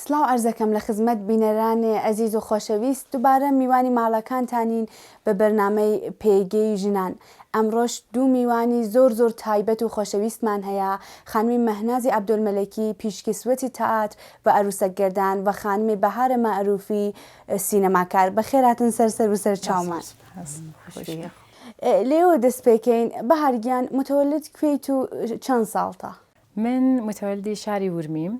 سلااو ئەرزەکەم لە خزمەت بینەرانی ئەزیز و خۆشەویست دووبارە میوانی ماڵەکانتانین بە بەرنامەی پێگەی ژنان. ئەمڕۆژ دوو میوانی زۆر تایبەت و خۆشەویستمان هەیە، خانمی مەهنازی عەبدولمەلەکی پیشکەسوەتی تەئاتر و عەروسەکگەردان و خانمی بەهارە مەعروفی سینەماکار. بەخێر هاتن سەر و سەر چاومان. لێوە دەست پێکەین. بەهارگیان متەوەلد کوێیت و چەند ساڵتە؟ من متولدی شاری ورمیم،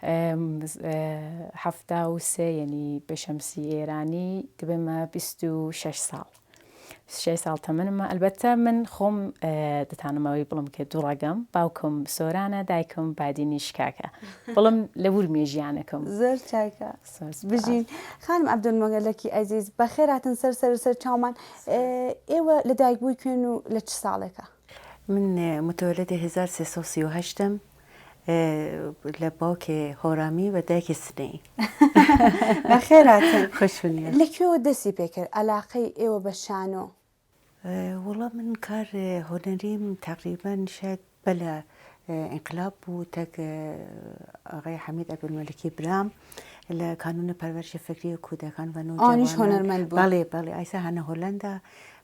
73 یعنی بەشەمسی ئێرانی دەبێمە 26 ساڵ. 26 ساڵ تەمەنمە. ئەلبەتە من خۆم دەتانمەوەی بڵم کە دووڕەگەم، باوکم سۆرانە، دایکم بادینی شکاکە، بڵم لە ورمێ ژیانەکەم. زۆر چاکە بژین. خانم عەبدولمەلەکی ئەزیز بەخێر هاتن سەر چاومان. ئێوە لە دایکبووی کوێن و لە چ ساڵێکە؟ من متولد 1338م لە باوکێ هۆرامی و دایکی سنەی. بەخێر هاتن. خۆشبنیە. لەکوێوە دەستی پێکرد ئەلاقەی ئێوە بە شانۆ؟ وەڵام من کار هۆنەریم تقریبا شاید بەلە انقلاب بوو تەک ئاغای حەمید عەبدولمەلەکی برام لە کانونە پەروەرشی فکری و کودەکان و نەوجەوانان. ئەوانیش هۆنەرمەند بوون. بەڵێ ئایسا هەنە هۆلەندا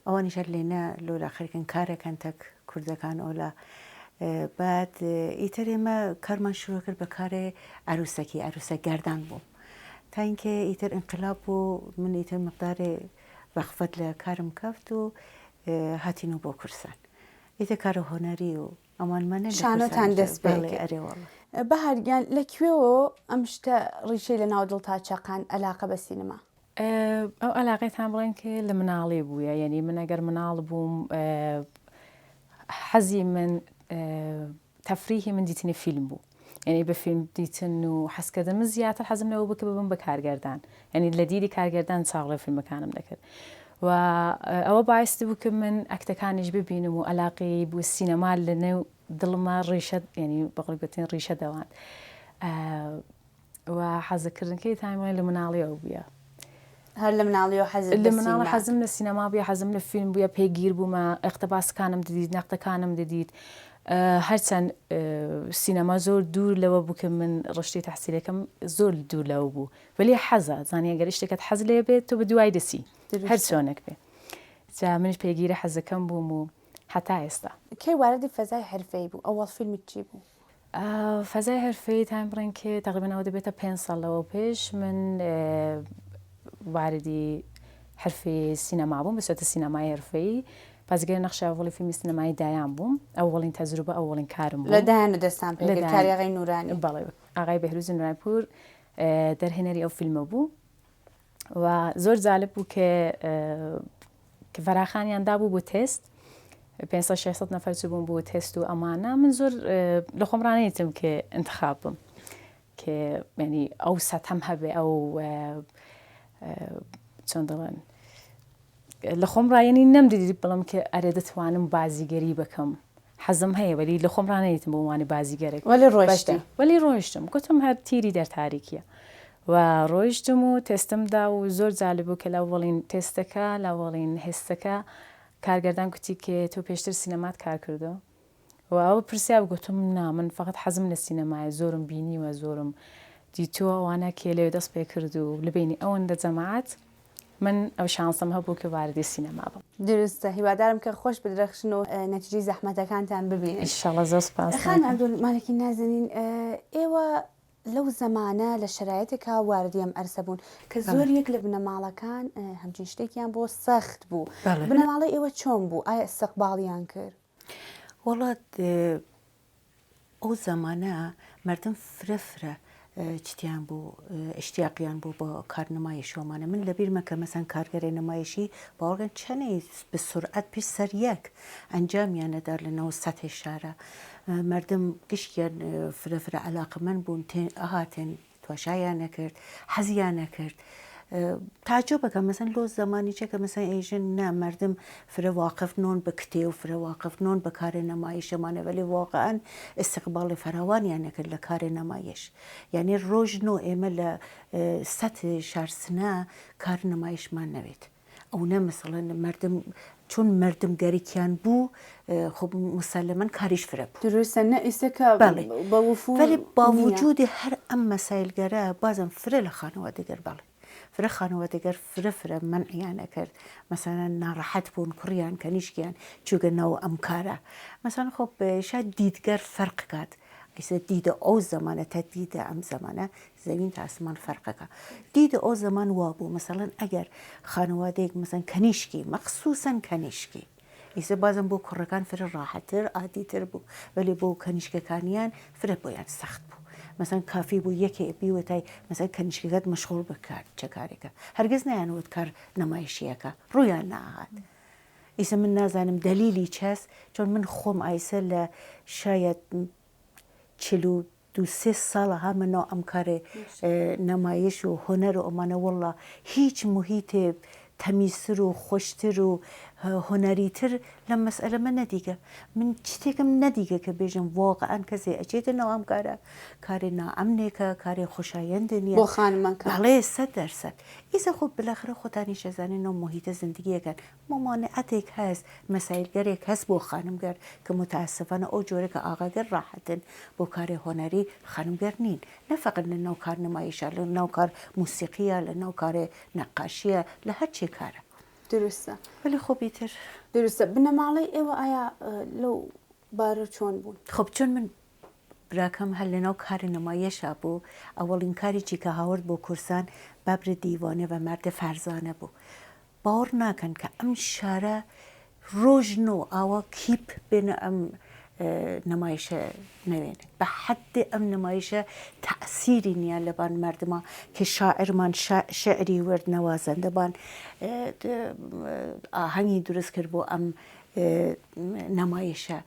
ئەوانیشە لێنە لۆلاخەرکن کارێکن تەک کوردەکان ئەولا. بعد ئیتر ئێمە کارمان شروع کرد بە کارێ عەروسەگەردان بوو تا اینکە ئیتر انقلاب بوو. من ئیتر مقدارێ وەقفەت لە کارم کەوت و هاتین و بۆ کورسان. ئیتر کارە هۆنەری و ئەمانمانە شانۆتان دەست پێکرد. ئەرێوەڵە. بەهارگیان لەکوێوە ئەم شتە ڕیشەی لە ناو دڵتا چەقان ئەلاقە بە سینەما؟ ئەو ئەلاقەتان بڵێن کە لە مناڵێ بووە، یعنی من ئەگەر مناڵ بووم حەزی من تەفریحی من دیتنی فیلم بوو، یعنی بە فیلم دیتن و حەزکردن من زیاتر حەزم لەوە بوو کە ببم بە کارگەردان، یعنی لە دیری کارگەردان چاوەڕێی فیلمەکانم دەکرد و ئەوە باعثی بوو کە من ئەکتەکانیش ببینم و ئەلاقەی بوو سینەما لە نێو دڵما ڕیشە، یعنی بەقڵی گوتین ڕیشە دەوان و حەزەکردنکەی تایمەوەی لە مناڵیەوە بووە. هەر لە مناڵیەوە حەزت لە مناڵە حەزم لە سینەما بووە، حەزم لە فیلم بووە، پێگیر بوومە، ئەقتەباسەکانم دەدیت، نەقتەکانم دەدیت. هەرچەند سینەما زۆر دوور لەوە بوو کە من ڕشتی تەحسیلەکەم زۆر دوور لەوە بوو، وەلی حەزە زانانی ئەگەر شتێکت حەز لێ بێت تۆ بە دوای دەسی هەر چۆنێک بێ. جا منش پێگیرە حەزەکەم بووم و هەتا ئێستا. کەی واردی فەزای حرفەی بوو؟ ئەوەڵ فیلمت چی بوو؟ فەزای حرفەی تایم بڕێن کە تقریبا ئەوە دەبێتە 5 ساڵ لەوە پێش من واردی حرفەی سینەما بووم، بەسوەتە سینەمای حرفەیی. بازیگەری نەخشە ئەوڵی فیلمی سینەمای دایان بووم، ئەوڵین تەجروبە ئەوڵین کارم بوو. لە دایان دەستان پێ کاری ئاغای نورانی؟ بەڵێ ئاغای بەهروزی نورانیپور دەرهێنەری ئەو فیلمە بوو و زۆر جالب بوو کە فەراخانیان دابوو بۆ تێست، 500-600 نەفەر چوو بوون بۆ تێست و ئەمانە. من زۆر لە خۆم ڕانێتم کە انتخاب بم کە ینی ئەو سەتەم هەبێ، ئەو چۆن دەڵێن لە خۆم ڕایەنی نەمدیدی بڵم کە ئەرێ دەتوانم بازیگەری بکەم. حەزم هەیە وەلی لە خۆم ڕانێتم بۆ وانی بازیگەرێک. وەلی ڕۆیشتم گوتم هەر تیری دەرتاریکیە و ڕۆیشتم و تێستمدا و زۆر جالب بوو کە لاوەڵین تێستەکە لاوەڵین هێستەکە کارگەردان کوتی کە تۆ پێشتر سینەمات کار کردو و ئەوە پرسیار گوتم نا من فقط حەزم لە سینەمایە، زۆرم بینی و زۆرم دیتووە ئەوانە کێ لێ دەست پێ کرد و لەبینی ئەوەندە جەماعەت من ئەو شانسم هەبوو کە واردی سینەما بم. دروستە، هیوادارم کە خۆش بدرەخشن و نەتیجەی زەحمەتەکانتان ببینن. ئینشاڵڵا. زۆر سوپاس. خانم عەبدولمەلەکی نازەنین، ئێوە لەو زەمانە لە شەرایەتێکا واردی ئەم ئەرسە بوون کە زۆر یەک لە بنەماڵەکان هەمچین شتێکیان بۆ سەخت بوو. بنەماڵی ئێوە چۆن بوو؟ ئایا ئستیقباڵیان کرد؟ وڵات ئەو زەمانە مردم فرە چتیان بوو، اشتیاقیان بوو بۆ کارنمایشۆمانە. من لەبیرمە کە مەسەن کارگەری نمایشی باوەڕێن چەنەی بە سورعەت پیش سەر یەک ئەنجامیانەدار لەنەوە سەتێ شارە. مردم گشتیان فرە عەلاقەمەند بوون، ئاهاتێن تواشایان نەکرد، حەزیان نەکرد. تعجب بکەم مەسەن لۆ زەمانی چێکە مەسەن ئێژن نا مردم فرە واقف نۆن بە کتێ و فرە واقف نۆن بە کارێ نەمایشەمانە، وەلی واقعەن ئستیقباڵی فراوانیان نەکرد لە کارێ نەمایش. یعنی ڕۆژنۆ ئێمە لە سەت شارسنە کار نەمایشمان نەوێت. ئەو نە مەسەڵەن مردم چون مردم گەریکیان بوو خب مسلما کاریش فرە بوو دروستە نەئیسەکە بەوفور ولی باوجودی هەر ئەم مەسایلگەرە بازم فرە لە خانەوادەگەر بەڵێ فرە خانەوادەگەر فرە منعیانە کرد مثلا ناڕەحەت بوون کوڕیان کەنیشکیان چووگە نەوە ئەم کارە مثلا خب شاید دیدگەر فەرق کات ئیسە دیدە ئەو زمانە تا دیدە ئەم زمانە زەوین تا ئاسمان فەرقەکە دیدە ئەو زمان وا بوو مثلا ئەگەر خانەوادەیەک مثلا کەنیشکی مەخسووسەن کەنیشکی ئیسە بازم بۆ کوڕەکان فرە ڕاحەتتر ئادیتر بوو ولی بۆ کەنیشکەکانیان فرە بۆیان سەخت بوو مثلا کافی بوو یەکێ بیوەتای مثلا کەنیشکەکەت مەشغوڵ بکات چه کارێکە هەرگیز نەیانوت کار نەمایشیەکە ڕوویان ناهات ئیسە من نازانم دەلیلی چەس چۆن من خۆم ئایسە لە شاید 42 ساڵە هەمنەوە ئەم کارێ نەمایش و هۆنەر و ئەمانە وەڵڵا هیچ محیتێ تەمیزتر و خۆشتر و هۆنەریتر لە مەسئلەمە نەدیگە من شتێکم نەدیگە کە بێژم واقعان کەسێ ئەچێتە ناو ئەم کارە کارێ نائەمنێکە کارێ خۆشایەندە نیە بۆ خانمەکە بەڵێ 100% ئیسە خۆ بلاخرە خۆتانی شەزانێنەوە محیتە زندگیەکەن مامانەعەتێک هەست مەسایلگەرێک هەست بۆ خانمگەر کە متاسفانە ئەو جۆرەکە ئاغاگەر ڕاحەتن بۆ کارێ هۆنەری خانمگەر نین نەفەقت لە ناو کار نمایشە لە ناو کار موسیقیە لە ناو کارێ نەقاشیە لە هەرچێ کارە دروستە ولی خۆبیتر دروستە بنەماڵی ئێوە ئایا لەو بارە چۆن بوون خب چۆن من براکەم هەر لەناو کاری نمایشە بوو ئەوەڵین کارێکی کە هاورد بۆ کورسان بەبرە دیوانە و مەردە فەرزانە بوو باوەڕ ناکەن کە ئەم شارە ڕۆژن و ئاوا کیپ بێنە ئەم نمایشە نەوێنێ بە حەدێ ئەم نمایشە تەئسیری نییە لەبان مردمە کە شاعرمان شعری ورد نەوازەندەبان ئاهەنگی دروست کرد بۆ ئەم نمایشە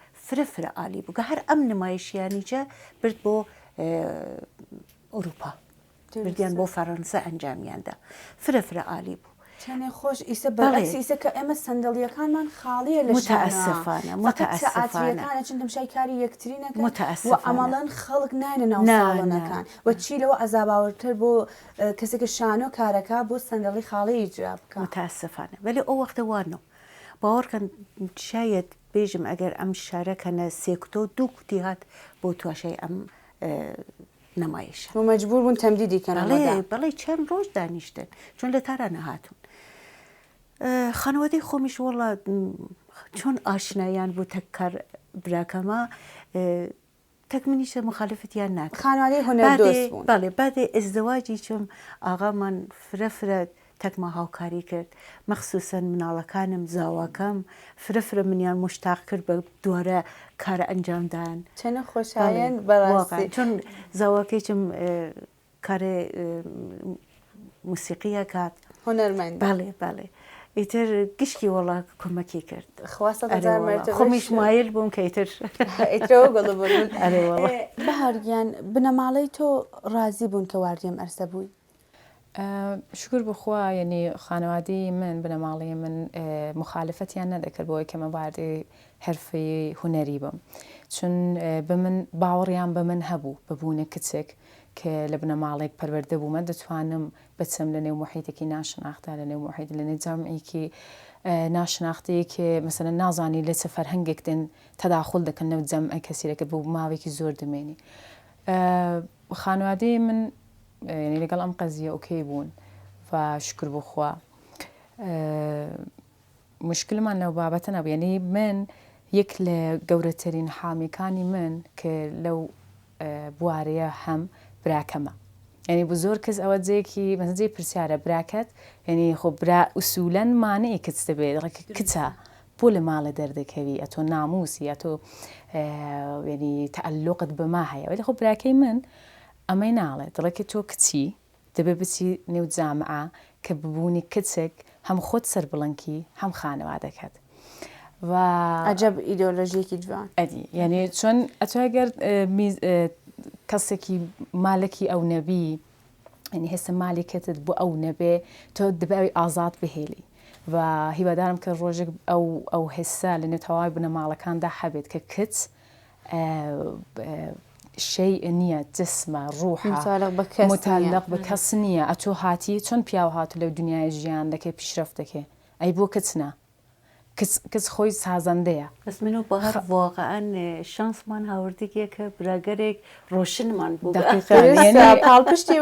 فرە عالی بوو کە هەر ئەم نمایشیانیجە برد بۆ ئەوروپا بردیان بۆ فەڕەنسا ئەنجامیاندا فرە عالی بوو چەنێ خۆش ئیسە بەعکس ئیسە کە ئێمە سندڵیەکانمان خاڵیە لە متەئسفانە چندم شای کاری یەکترینەکە و ئەمەڵەن خەڵک ناینە ناو ساڵۆنەکان و چی لەوە ئەزاباوەتر بۆ کەسێکە شانۆ کارەکە بۆ سندڵی خاڵی ئیجرا بکە متەئسفانە ولی ئەو وەختە وانە باوەڕکەن شاید بێژم ئەگەر ئەم شارەکەنە سێکتۆ دوو کوتی هات بۆ تواشای ئەم نمایش و مەجبور بوون تەمدیدی کەن بەڵێ چەند ڕۆژ دانیشتن چۆن لە تارە نەهاتون خانەوادەی خۆمیش وەڵا چۆن ئاشنایان بوو تەککار براکەمە تەکمنیشە مخالفتیان ناکە خانوادەی هونەردۆست بوون بەڵێ بعدێ ئەزدەواجی چۆن ئاغامان فرە تەکمە هاوکاری کرد مەخسووسەن مناڵەکانم زاواکەم فرە منیان مشتاق کرد بە دووارە کارە ئەنجامدان چەنە خۆشایەن بەڕاستی چۆن زاواکەیچم کارێ موسیقیە کات هونەرمەند بەڵێ ئیتر گشتی وەڵا کۆمەکی کرد خۆمیش مایل بووم کە ئیتر بەهارگیان بنەماڵەی تۆ ڕازی بوون کە واردیم ئەرسە بووی شکر بخوا یعنی خانەوادی من بنەماڵی من مخالفەتیان نەدەکرد بۆی کە مەباردی حرفی هوەری بم چون بە من باوەڕیان بە من هەبوو ببوونە کچێک کە لە بنەماڵێک پەروەردە بوومە دەتوانم بچم لە نێو محیتێکی ناشناختا لە نێو محیت لە نێو جەمعێکی ناشناختی کە مەسەلەن نازانی لە چه فەرهەنگێک دێن تەداخل دەکەن نەو جەمعە کەسیرەکە بۆ ماوێکی زۆر دمێنی خانوادەی من یعنی لەگەڵ ئەم قەزیە ئۆکەی بوون و شکر بخوا مشکلمان لەو بابەتە نەبوو یعنی من یەک لە گەورەترین حامیەکانی من کە لەو بوارەیە هەم براکەمە یعنی بۆ زۆر کەس ئەوە جێکی مەسەجێ پرسیارە براکەت یعنی خۆ برا ئوسولەن مانەیە کچ دەبێت کچە بۆ لە ماڵە دەردەکەوی ئەتۆ ناموسی ئەتۆ ینی تەعەلوقت بەما هەیە ولی خۆ براکەی من ئەمەی ناڵێت دڵێکی تۆ کچی دەبێ بچی نێو جامعە کە ببوونی کچێک هەم خۆت سەر بڵنکی هەم خانەوادەکەت و عەجەب ئیدۆلۆژیەکی جوان ئەدی یعنی چۆن ئەتۆ ئەگەر کەسێکی مالێکی ئەو نەبی ینی هێستا مالێکێتت بۆ ئەو نەبێ تۆ دەبێ ئازاد بهێلی و هیوادارم کە ڕۆژێک ئەو هێستا لە نێو تەواوی بنەماڵەکاندا هەبێت کە کچ شەی نییە جسمە ڕوحە متعلق بە کەس نییە ئەتۆ هاتی چۆن پیاو هاتو لەو دنیای ژیان دەکەی پیشرەفت دەکێ ئەی بۆ کچنا کەس خۆی سازەندەیە. بەس من و بەهار واقعاً شانسمان هاوردێکە کە براگەرێک ڕۆشنمان بوو پاڵپشتی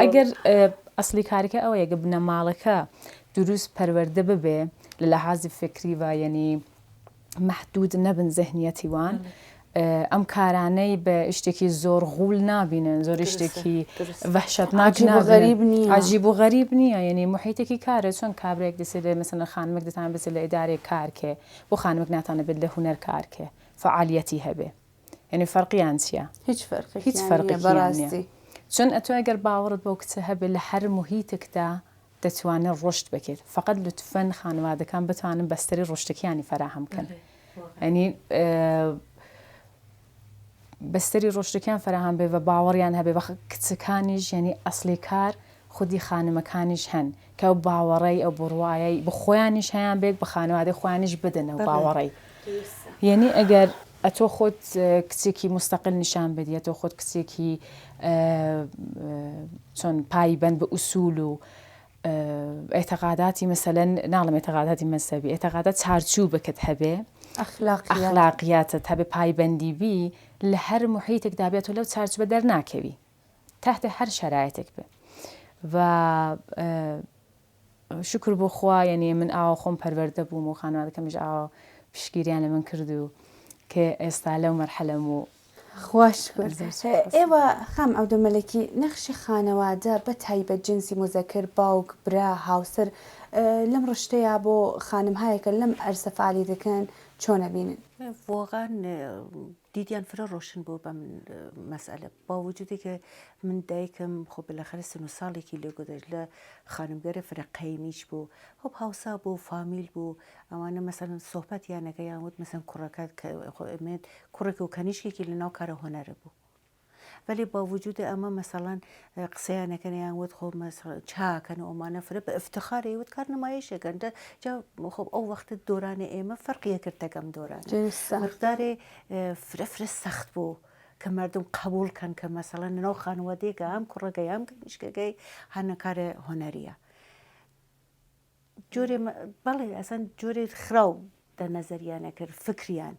ئەگەر ئەسلی کارەکە ئەوەیە گە بنەماڵەکە دروست پەروەردە ببێ لە لەحاظی فکری و یعنی مەحدود نەبن زەهنیەتیوان ئەم کارانەی بە شتێکی زۆر غوول نابینن زۆر شتێکی وەحشەتناک عجیب و غەریب نییە یعنی محیتێکی کارە چۆن کابرێک دەسێت مەسەڵەن خانمێک دەتان بچێت لە ئیدارێک کارکێ بۆ خانمێک ناتانە بێت لە هونەر کارکێ فعالیەتی هەبێ یعنی فەرقیان چییە؟ هیچ فەرقی بەڕاستی چۆن ئەتۆ ئەگەر باوەڕت بۆ کچە هەبێت لە هەر محیتێکدا دەتوانێت ڕۆشت بکەیت فقط لوتفەن خانوادەکان بتوانن بەستەری ڕۆشتەکیانی فەراهەم بکەن ینی بەستەری ڕۆشتەکان فەراهەم بێ بە باوەڕیان هەبێ بە کچەکانیش ینی ئەسلی کار خودی خانمەکانیش هەن کە ئەو باوەڕەی ئەو بڕواایی بە خۆیانیش هەیان بێت بە خانوادەی خۆیانیش بدەنە و باوەڕەی یعنی ئەگەر ئەتۆ خۆت کچێکی مستەقل نیشان بدی ئەتۆ خۆت کچێکی چۆن پایبەند بە ئوسول و اعتقاداتی مەسەلەن ناڵم اعتقاداتی مەزهەبی اعتقادات چارچوبەکەت هەبێ ئەخلاقیاتت هەبێ پایبەندی بی لە هەر محیتێکدا بێت و لەو چارچوبە دەرناکەوی تحت هەر شەرایەتێک بێ و شکر بۆ خوا یعنی من ئاوا خۆم پەروەردە بووم و خانوادەکەمیش ئاوا پشگیریان لە من کرد و کە ئێستا لەو مەرحەلەم و خوش ئێوە خام عەبدولمەلەکی نەخشی خانەوادە بە تایبەت جنسی مزەکر باوک برا هاوسەر لەم ڕشتەیە بۆ خانم هایەکە لەم ئەرسە فعالی دەکەن چۆنە بینن واقعا دیدیان فرە ڕۆشن بۆ بە من مەسئلە با وجودی کە من دایکم خۆ بالاخره سن و ساڵێکی لێ گذشت لە خانمگەرە فرە قەیمیش بوو خۆ هاوسا بوو فامیل بوو ئەوانە مەسەلەن سۆحبەتیانەکە یانوت مەسەن کوڕەکەت کوڕێک و کەنیشکێکی لەناو کارە هۆنەرە بوو ولی با وجود ئەمە مەسەڵەن قسەیانەکەن یانوت خۆ چاکەن و ئەومانە فرە بە ئفتخاری وت کار نمایشێکەکەن خۆ ئەو وەختت دۆرانە ئێمە فەرقیە کردەکەم دۆرانە مقدارێ فرە سەخت بوو کە مردم قبولکەن کە مەسەڵەن ناو خانوادەیەکە ئەم کوڕەکەی ئەم کەنیشکەکەی هەنە کارە هۆنەریە جۆرێ بەڵێ ئەسەن جۆرێ خراو دە نەزەریانە کرد فکریان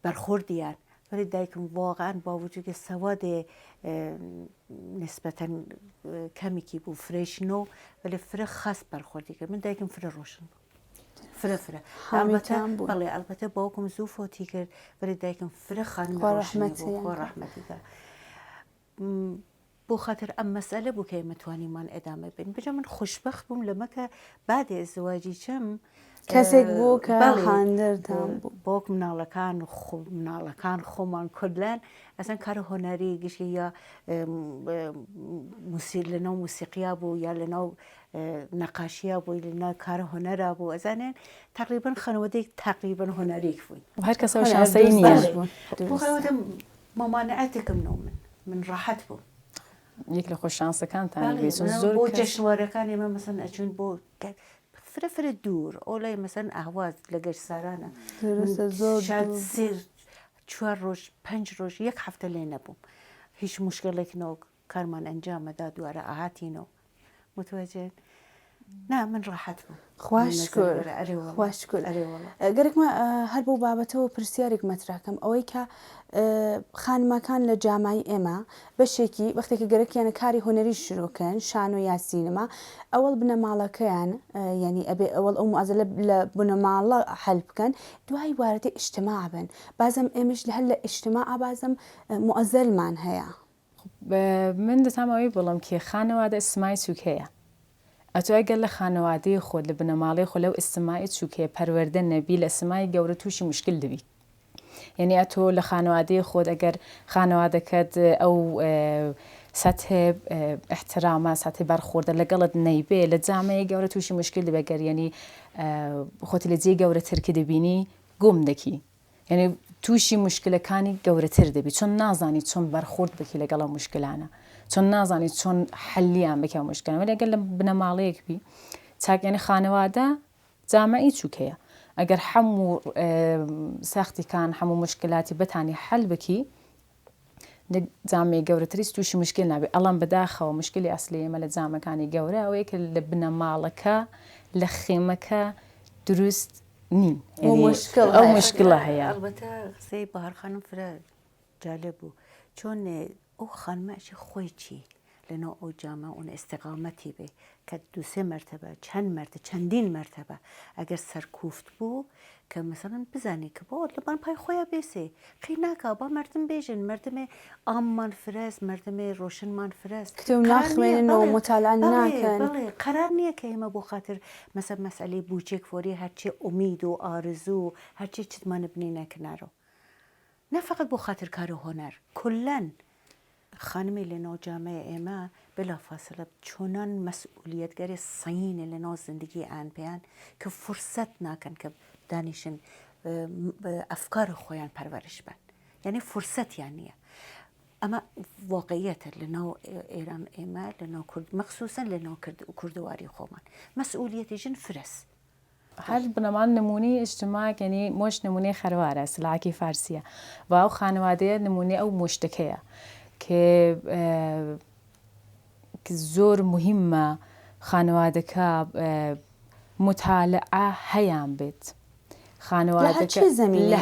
بەرخۆردیان ولی دایکم واقعا با وجود که سواد نسبتا کمیکی بود فرش نو ولی فرق خاص برخوردی که من دایکم فرق روشن فرق البته با کم زوفاتی کرد ولی دایکم فرق خانم روشن بود رحمتی کرد بو خاطر ام مسئله بو که متوانی من ادامه بدم بجا من خوشبخت بوم لما که بعد ازدواجی چم کەسێک بوو کە خاندەرتان بوو بۆک مناڵەکان خۆمان کوردلەن ئەسەن کارە هۆنەری گشتی یا لەناو موسیقیا بوو یا لەناو نەقاشیە بووی لەناو کارە هۆنەرا بوو ئەزانێن تقریبا خانەوەدەیەک تقریبا هۆنەریک بووین هەر کەسەوە شانسەی نییە بۆ خانەوەدە مامانەعەتێکم نەو من ڕاحەت بوو یەک لە خۆششانسەکانتان زۆر بۆ جەشنوارەکان ئێمە مەسەن ئەچون بۆ فرە دوور ئۆلای مەسەن ئاواز لە گەشت سارانە سێ چوار ڕۆژ 5 ڕۆژ یەک هەفتە لێ نەبووم هیچ مشکلێکنەوە کارمان ئەنجامەدا دوارە ئاهاتینەوە متوەجێن نا من ڕاحەت بووم خوشکر گەرەکمە هەر بۆ بابەتەوە پرسیارێک مەتراکەم ئەوەی کە خانمەکان لە جامای ئێمە بەشێکی وەختێکە گەرەکیانە کاری هۆنەری شروعکەن شان و یاسینەما ئەوەڵ بنەماڵەکەیان ینی ئەبێ ئەوەڵ ئەو معزەلە لە بنەماڵە حەل بکەن دوای وارەتی ئیجتیماع بن بازم ئێمەش هەر لە ئیجتیماع بازم معزەلمان هەیە من دەتامەوەی بڵم کێ خانەوادە ئیجتیماعی چووک هەیە ئەتۆ ئەگەر لە خانەوادەی خۆت لە بنەماڵی خۆ لەو ئیجتیماعی چووکێ پەروەردە نەبی لە ئیجتیماعی گەورە تووشی مشکل دەبی یعنی ئەتۆ لە خانەوادەی خۆت ئەگەر خانەوادەکەت ئەو سەتهێ احترامە سەتهێ بەرخۆردە لەگەڵت نەیبێ لە جامەیە گەورە تووشی مشکل دەبێ گەر یعنی خۆت لە جێ گەورەترکە دەبینی گۆم دەکی یعنی تووشی مشکلەکانی گەورەتر دەبی چۆن نازانی چۆن بەرخۆرد بکی لەگەڵ مشکلانە چۆن نازانی چۆن حەلیان بکە مشکلان ولی ئەگەر لە بنەماڵەیەک بی چاک یعنی خانەوادە جامەی چووکەیە ئەگەر هەموو سەختیکان هەموو مشکلاتی بەتانی حەل بکی جامەی گەورەتریش تووشی مشکل نابێ ئەڵام بەداخەوە مشکلی ئەسلی ئێمە لە جامەکانی گەورە ئەوەیە کە لە بنەماڵەکە لە خێمەکە دروست نین مشکل مشکلە هەیە. البته قصه بهار خانم فرا جالب بود چون او خانمش خوی چی لنا او جامعه اون استقامتی به که 2-3 مرتبه چندین مرتبه اگر سرکوفت بود که مثلا بزنی که با لبان پای خویا بیسی خیلی نکه با مردم بیجن مردم آمان فرست مردم روشن فرست که تو نخمین و مطالعه نکن بله قرار نیه که ایما بو خاطر مثلا مسئله بوچک فوری هرچی امید و آرزو هرچی چیز ما نبنی نکنه رو نه فقط بو خاطر کار و هنر کلن خانمی لنا جامعه ایما بلا فاصله چونان مسئولیتگری سین لنا زندگی آن بیان که فرصت نکن که دانشن افکار خویان پرورش بند یعنی فرصت یعنیه اما واقعیت لنا ایران ایما لنا کرد مخصوصا لنا کردواری خوان مسئولیت جن فرس هر بنامان نمونه اجتماع یعنی مش نمونه خرواره سلاکی فارسیه و او خانواده نمونه او مشتکیه که زور مهمه خانواده که مطالعه هیام بید لهر چی زمینی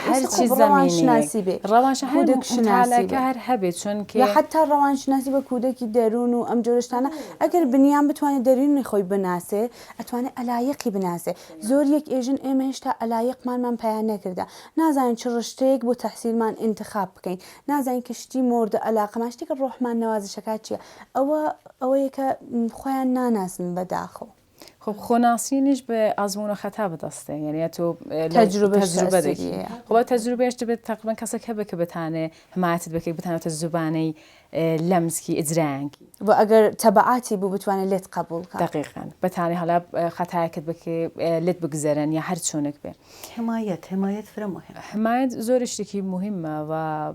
روانشناسی به مطالعه که هر هبید چون که یا حتی روانشناسی به کودکی درون و ام جورشتانه اگر بنیام بتوانه درون خوی بناسه اتوانه علایقی بناسه زور یک ایجن امهش تا علایق من پیان نکرده نازنین چه رشته‌ای بو تحصیل من انتخاب بکن نازنین کشتی مورد علاقه ماشتی که روح من نوازشکات چیه او یک خویان ناناسن بداخو خب خوناسینش به آزمون و خطا بدسته یعنی تو تجربه داری خب تجربهش به تقریبا کسی که بتانه حمایت بکنه بتانه تا زبانی لمس کی اجرانگ و اگر تبعاتی بو بتوانه لت قبول کنه دقیقاً بتانه حالا خطا کد بکه لت بگذرن یا هر چونک به حمایت فرا مهم حمایت زورش کی مهمه و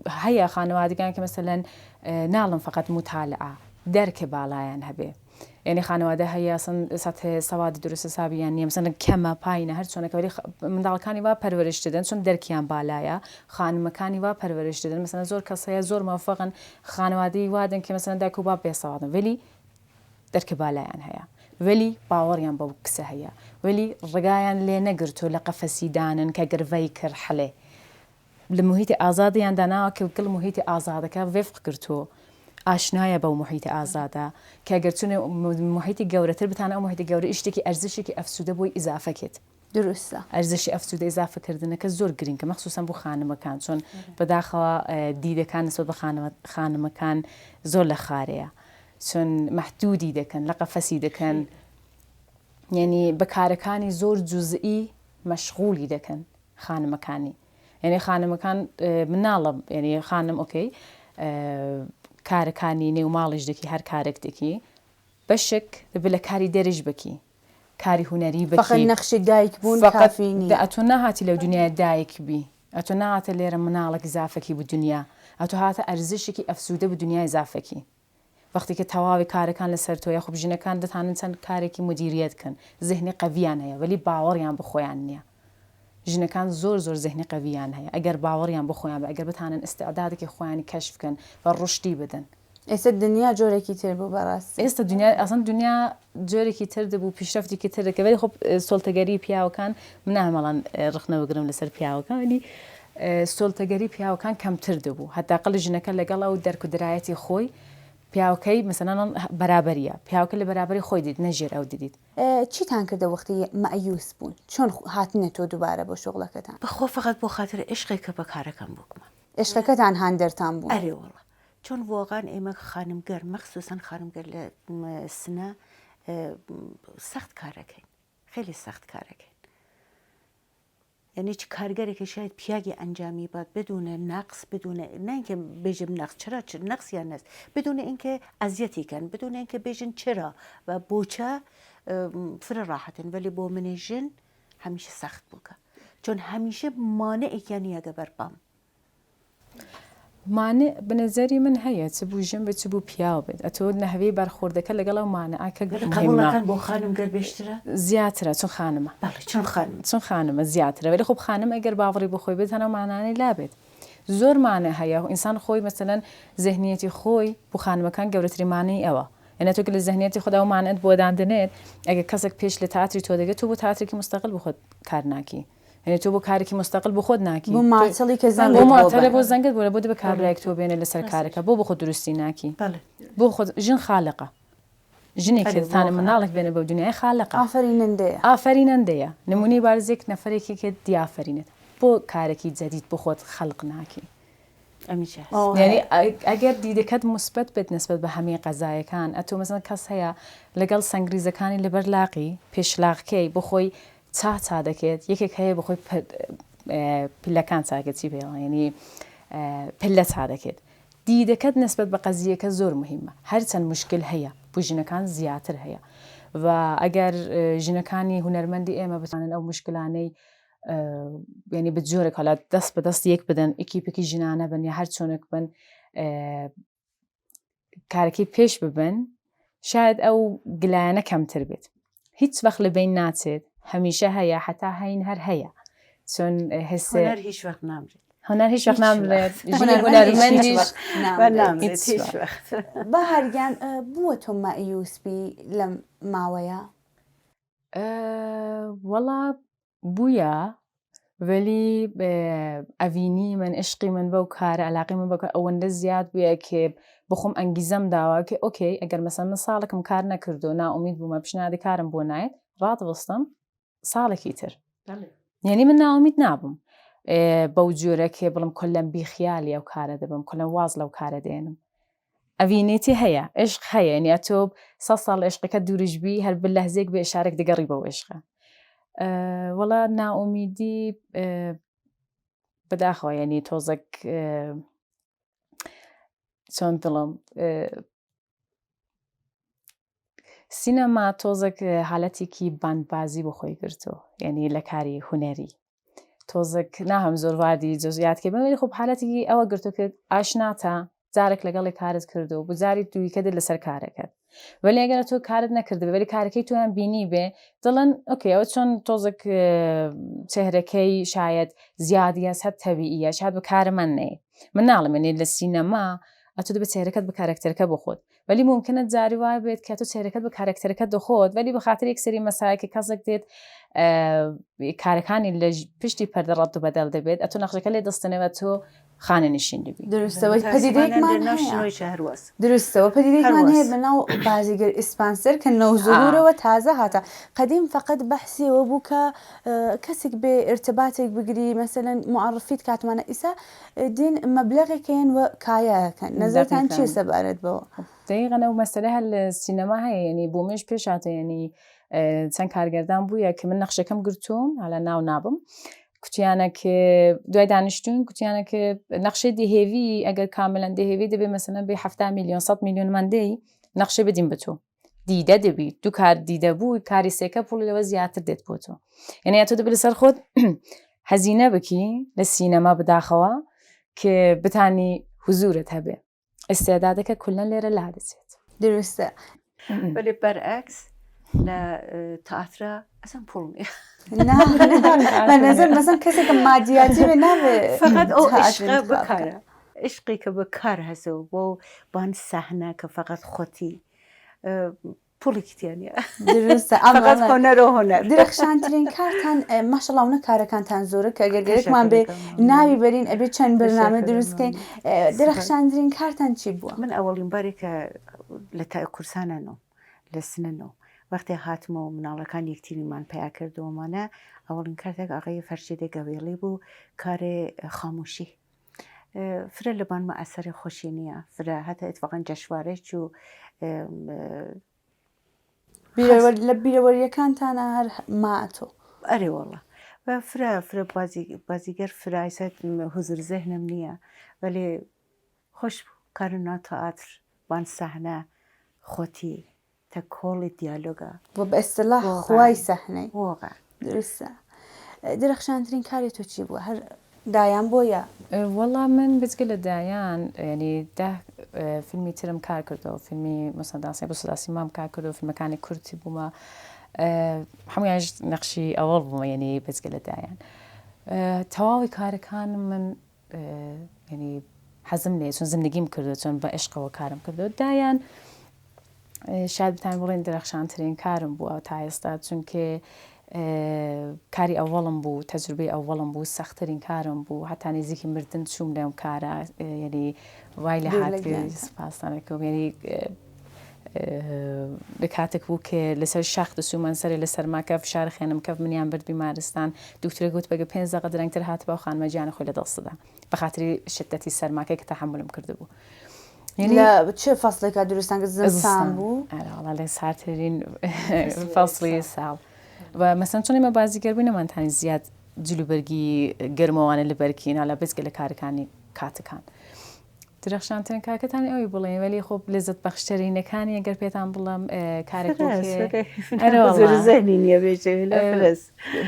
هيا خانوادگان که مثلا نعلم فقط مطالعه درک بالایان هبه یعنی خانواده هەیە سطح سەوادی درست حسابیان نییە مثلا کەمە پایینە هەر چۆنەکە ولی منداڵەکانی وا پەروەرش دەدەن چۆن دەرکیان بالایە خانمەکانی وا پەروەرش دەدەن مثلا زۆر کەس هەیە زۆر موفقن خانوادەی وادن کە مثلا دایک و باب بێسەوادن ولی دەرکە بالایان هەیە ولی باوەڕیان بەو کسە هەیە ولی ڕگایان لێ نەگرتو لە قەفەسی دانن کە گرڤەی کرد حەڵێ لە محیتی ئازادیان داناوە کە گڵ محیتی ئازادەکە وفق گرتو ئاشنایە بەو محیتی ئازادە کە ئەگەر چونێ محیتی گەورەتر بتانە ئەو محیتی گەورە ئیشتێکی ئەرزشێکی ئەفسوودە بۆی ئیزافەکێت درستە ئەرزشی ئەفسوودە ئیزافەکردنەکە زۆر گرنگە مەخسووسەن بۆ خانمەکان چۆن بەداخەوە دیدەکان نسبەت بە خانمەکان زۆر لە خارەیە چۆن مەحدودی دەکەن لە قەفەسی دەکەن یعنی بەکارەکانی زۆر جوزئی مەشغوڵی دەکەن خانمەکانی یعنی خانمەکان مناڵم یعنی خانم ئۆکەی کارەکانی نێو ماڵیش دەکی هەر کارێک دەکی بەشک دەبێت لە کاری دەرج بکی کاری هوەری بکی فقط نەخشی دایک بوون کافی نییە ئەتۆ ناهاتی لەو دنیای دایک بی ئەتۆ نهاتە لێرە مناڵێک زافەکی بۆ دنیا ئەتۆ هاتە ئەرزشێکی ئەفسوودە بە دنیای زافەکی وەختی کە تەواوی کارەکان لەسەر تۆیە خۆ ژنەکان دەتوانن چەند کارێکی مدیریەت بکەن زێهنی قەویان هەیە ولی باوەڕیان بە خۆیان نییە ژنەکان زۆر زێهنی قەویان هەیە ئەگەر باوەڕیان بە خۆیان بە ئەگەر بتانن ئستعدادێکی خۆیانی کەشف بکەن و ڕشتی بدەن ئێستا دنیا جۆرێکی تر بوو بەڕاستی ئێستا دنیا جۆرێکی تر دەبوو پیشرەفتێکی تر دەکە ولی خۆ سۆڵتەگەری پیاوەکان من نامەڵان ڕخنەوەگرم لەسەر پیاوەکان ولی سۆڵتەگەری پیاوەکان کەمتر دەبوو هەتاقل ژنەکە لەگەڵ ئەو دەرک و درایەتی خۆی پیاوەکەی مثلا بەرابەریە پیاوەکە لە بەرابەری خۆی دیت نەژێر ئەو دیدیت چیتان کردە وەختی مەعیوس بوون چۆن هاتنە تۆ دووبارە بۆ شغڵەکەتان بەخۆ فقط بۆ خاطر عشقێکە بە کارەکەم بکومە عشقەکەتان هەندەرتان بوو ئەرێ وەڵە چون واقعا ئێمە خانمگەر مەخصوصا خانمگەر لە سنە سەخت کارەکەین خیلی سەخت کارەکەین یعنی چ کارگەرێکی شاید پیاگی ئەنجامی بات بدون نقص بدون نه اینکه بێژم نقص چرا نقصیان نست بدون اینکه ئەزیەتی کەن بدون اینکه بێژن چرا و بۆچە فرە ڕاحەتن ولی بۆ منێ ژن هەمیشە سەخت بووکە چون هەمیشە مانعێکیان یەگە بەرپام مانع بنەزەری من هەیە چ بوو ژن بێت چ بوو پیاو بێت ئەتۆ نەهەوەی بەرخوردەکە لەگەڵ ئەو مانعەکە قبوڵەکان بۆ خانمگەر بێشترە زیاترە چون خانمە چون خانمە زیاترە ولی خۆ خانم ئەگەر باوەڕی بۆ خۆی بێت هەنە مانانەی لابێت زۆر مانع هەیە ئینسان خۆی مەسەلەن زەهنیەتی خۆی بۆ خانمەکان گەورەتری مانعی ئەوە يعني تۆ لە زەهنیەتی خۆدا ومانەت بۆ دادنێت ئەگە کەسێک پێش لە تاتری تۆ دەگەێت تۆ بۆ تاترێکی مستەقل بخۆت کار ناکی يعني تۆ بۆ کارێکی مستەقل بۆ خۆت ناکی بۆ ماتەڵی کە زەنگ بۆ ماتەڵێ بۆ زەنگت بۆ دەبێت کابراایك تۆ بێنێ لەسەر کارەکە بۆ خۆت درستی ناکی بۆ خۆت ژن خاڵقە ژنێک کێتانە مناڵێک بێنە بەو دنیای خاڵقە ئافرینەندەیە نمونەی بارزێک نەفرێکی دیافرینێت بۆ کارێکی جەدید بۆ خۆت خەڵق ناکی یعنی ئەگەر دیدەکەت مثبت بێت نسبت بە هەموو قەزایەکان ئەتۆ مەسەڵەن کەس هەیە لەگەڵ سەنگریزەکانی لەبەر لاقی پێشلاقکەی بۆ خۆی چا دەکێت یەکێک هەیە بە خۆی پلەکان چاکێت چی پێڵ ینی پلە چا دەکێت دیدەکەت نسبت بە قەزیەکە زۆر مهمە هەرچەند مشکل هەیە بۆ ژنەکان زیاتر هەیە و ئەگەر ژنەکانی هونەرمەندی ئێمە بتوانن ئەو مشکلانەی ینی بجۆرە کەڵات دەست بە دەست یەک بدەن ئیکیپێکی ژنانە بن یا هەر چۆنێک بن کارەکەی پێش ببن شاید ئەو گلایەنە کەمتر بێت هیچ وەخت لە بین ناچێت هەمیشە هەیە حتا هەین هەر هەیە چۆن هەر هیچ وەخت نامرێت هەنەر هیچ وەخت نامرێت هونەرمەندیش بە هەرگیان بووە تۆ مایوسبی لەم ماوەیە وەڵا بووە ولی ئەڤینی من عشقی من بەو کارە علاقی من بە ئەوەندە زیاد بووە کێ بخۆم ئەنگیزەم داوا کە ئۆکەی ئەگەر مەسەن من ساڵێکم کار نەکردو ناومید بوومە پیشنهادی کارم بۆ نایەت ڕادوەستم ساڵێکی تر یعنی من ناومید نابم بەو جۆرە کێ بڵم کۆلەم بیخیالی ئەو کارە دەبم کۆلەم واز لەو کارە دێنم ئەڤینێتی هەیە عشق هەیە نیا تۆ 100 ساڵ عشقەکە دوورژبی هەر بل لەهزێک بێ ئشارێک دەگەڕی بەو عشقە وەڵا ناومیدی بەداخەوە ینی تۆزێک چۆن دڵم سینەما تۆزێک حالەتێکی باندبازی بۆ خۆی گرتو یعنی لە کاری هونەری تۆزێک ناهەم زۆر واردی جزئیات کە بەوەی خۆب حالەتێکی ئەوە گرتو کرد ئاشناتە جارێک لەگەڵی کارت کردو بزاری دوویکەدت لەسەر کارەکەت ولی ئەگەر تۆ کارت نەکردو ولی کارەکەی تویان بینی بێ دڵن ئۆکێ ئەوە چۆن تۆزێک چهرەکەی شاید زیادیە هەت تەبیعیە شاید بە کارە من نەیە من ناڵمێنێ لە سینەما ئەتۆ دەبێت چهرەکەت بە کارکتەرەکە بخۆت ولی ممکنە جاری وای بێت کە تۆ چهرەکەت بە کارکتەرەکە دەخۆت ولی بە خاطر یەک سری مەسایەکە کەسێک دێت کارەکانی لە پشتی پەردە ڕەت و بەدەڵ دەبێت ئەتۆ نەخشەکە لێ دەستنەوە تۆ خانە نشین دەبی درستەوەی پەدیدەیەکمان درستەوە پەدیدەیەکمان هەیە بەناو بازیگەر ئیسپانسەر کە نەوزهورەوە تازە هاتە قەدیم فقط بەحسیەوە بوو کە کەسێک بێ ارتباتێک بگری مەسەلەن معرفیت کاتمانە ئیسا دین مەبلەغێکیان و کایەکەن نەزەرتان چیە سەبارەت بەوە دقیقاً ئەو مەسەلە هەر لە سینەما هەیە ینی بۆ منش پێش هاتە ینی چەند کارگەردان بوویە کە من نەخشەکەم گرتوم هەڵە ناو نابم کوتیانە کە دوای دانیشتون کوتیانە کە نەخشەی دەهێوی ئەگەر کاملەن دەهێوی دەبێت مەسەلەن بێ 70 میلیۆن 100 میلیۆن مندەی نەخشە بدیم بە تۆ دیدە دەبی دوو کار دیدە بوو کاری سێکە پوڵ لەوە زیاتر دێت بۆ تۆ یعنی تۆ دەبێت لەسەر خۆت هەزینە بکی لە سینەما بداخەوە کە بتانی حوزورت هەبێ ئێستێدادەکە کولەن لێرە لا دەچێت درستە ولی بەرعکس لە تئاترا ئەسەن پوڵ نییە بەنظر مەسەن کەسێکە مادیاتی بێ نابێ فقط ئەو عشقە بکارە عشقی کە بەکار هەسەوە بۆ بان سەحنە کە فقط خۆتی پوڵێکی تیانە درستە فقط هۆنەر و هۆنەر درەخشانترین کارتان ماشەڵڵاونە کارەکانتان زۆرە کە گەرگەرێکمان بێ ناوی بەرین ئەبێ چەند بەرنامە دروستکەین درەخشانترین کارتان چی بووە من ئەوەڵین باری کە لە تای کورسانەنەوە لە سنەنەوە وەختی هاتمە و مناڵەکان یەکتیریمان پیا کردەوەمانە ئەوڵین کارتێک ئاغای فەرشیدێک گەوێڵی بوو کارێ خاموشی فرە لەبانمە ئەسەری خۆشی نییە فرە هەتا ئتفاقەن جەشوارێک و لە بیرەوەریەکانتانە هەر ماتۆ ئەرێ وەڵە فرە بازیگەر فرایسەت حوزر زەهنم نییە ولی خۆش کارنا تئاتر بان سەحنە خۆتی تە کۆڵی دیالۆگە بۆ بە ئەستلاح خوای سەحنەی وەقع درستە درەخشانترین کاری تۆ چی بووە هەر دایان بۆیە وەڵا من بچگە لە دایان ینی فیلمی ترم کار کردەوە فیلمی مەسەنداسی بۆ سەداسی مام کار کردەوە فیلمەکانی کورتی بوومە هەمویانش نەخشی ئەوەڵ بوومە ینی بچگە لە دایان تەواوی کارەکانم من ینی حەزم لێ چۆن زندگیم کردو چۆن بە عشقەوە کارم کردەوە دایان شاید بتان بڵێن درەخشانترین کارم بوو ئەو تا ئێستا چونکە کاری ئەوڵم بوو تەجروبەی ئەوڵم بوو سەختترین کارم بوو هەتا نزیکی مردن چوم لەم کارە یعنی وای لە هاتوێ سپاسانەکەم یعنی لە کاتێک بوو کە لەسەر شاخ دەسوومەن سەرێ لە سەرماکە فشار خێنم کەف منیان برد بیمارستان دوکتۆرە گوت بەگە 5 دقیقە درەنگتر هاتبە و خانمەجیانە خۆی لە دەستدا بە خااتری شدەتی سەرماکەی کە تەحملم کردبوو لە چه فەصلێکا دروستان زستان بوو لە سارترین فەصلی ساڵ و مەسەن چۆن ئێمە بازیگەر بووین نەمانتانی زیاد جلوبەرگی گەرمەوانە لە بەرکینە لە بچکە لە کارەکانی کاتەکان درەخشانترین کارکەتانی ئەوی بڵێن وەلی خۆ لێزت بەخشترینەکانی ئەگەر پێتان بڵم کارێک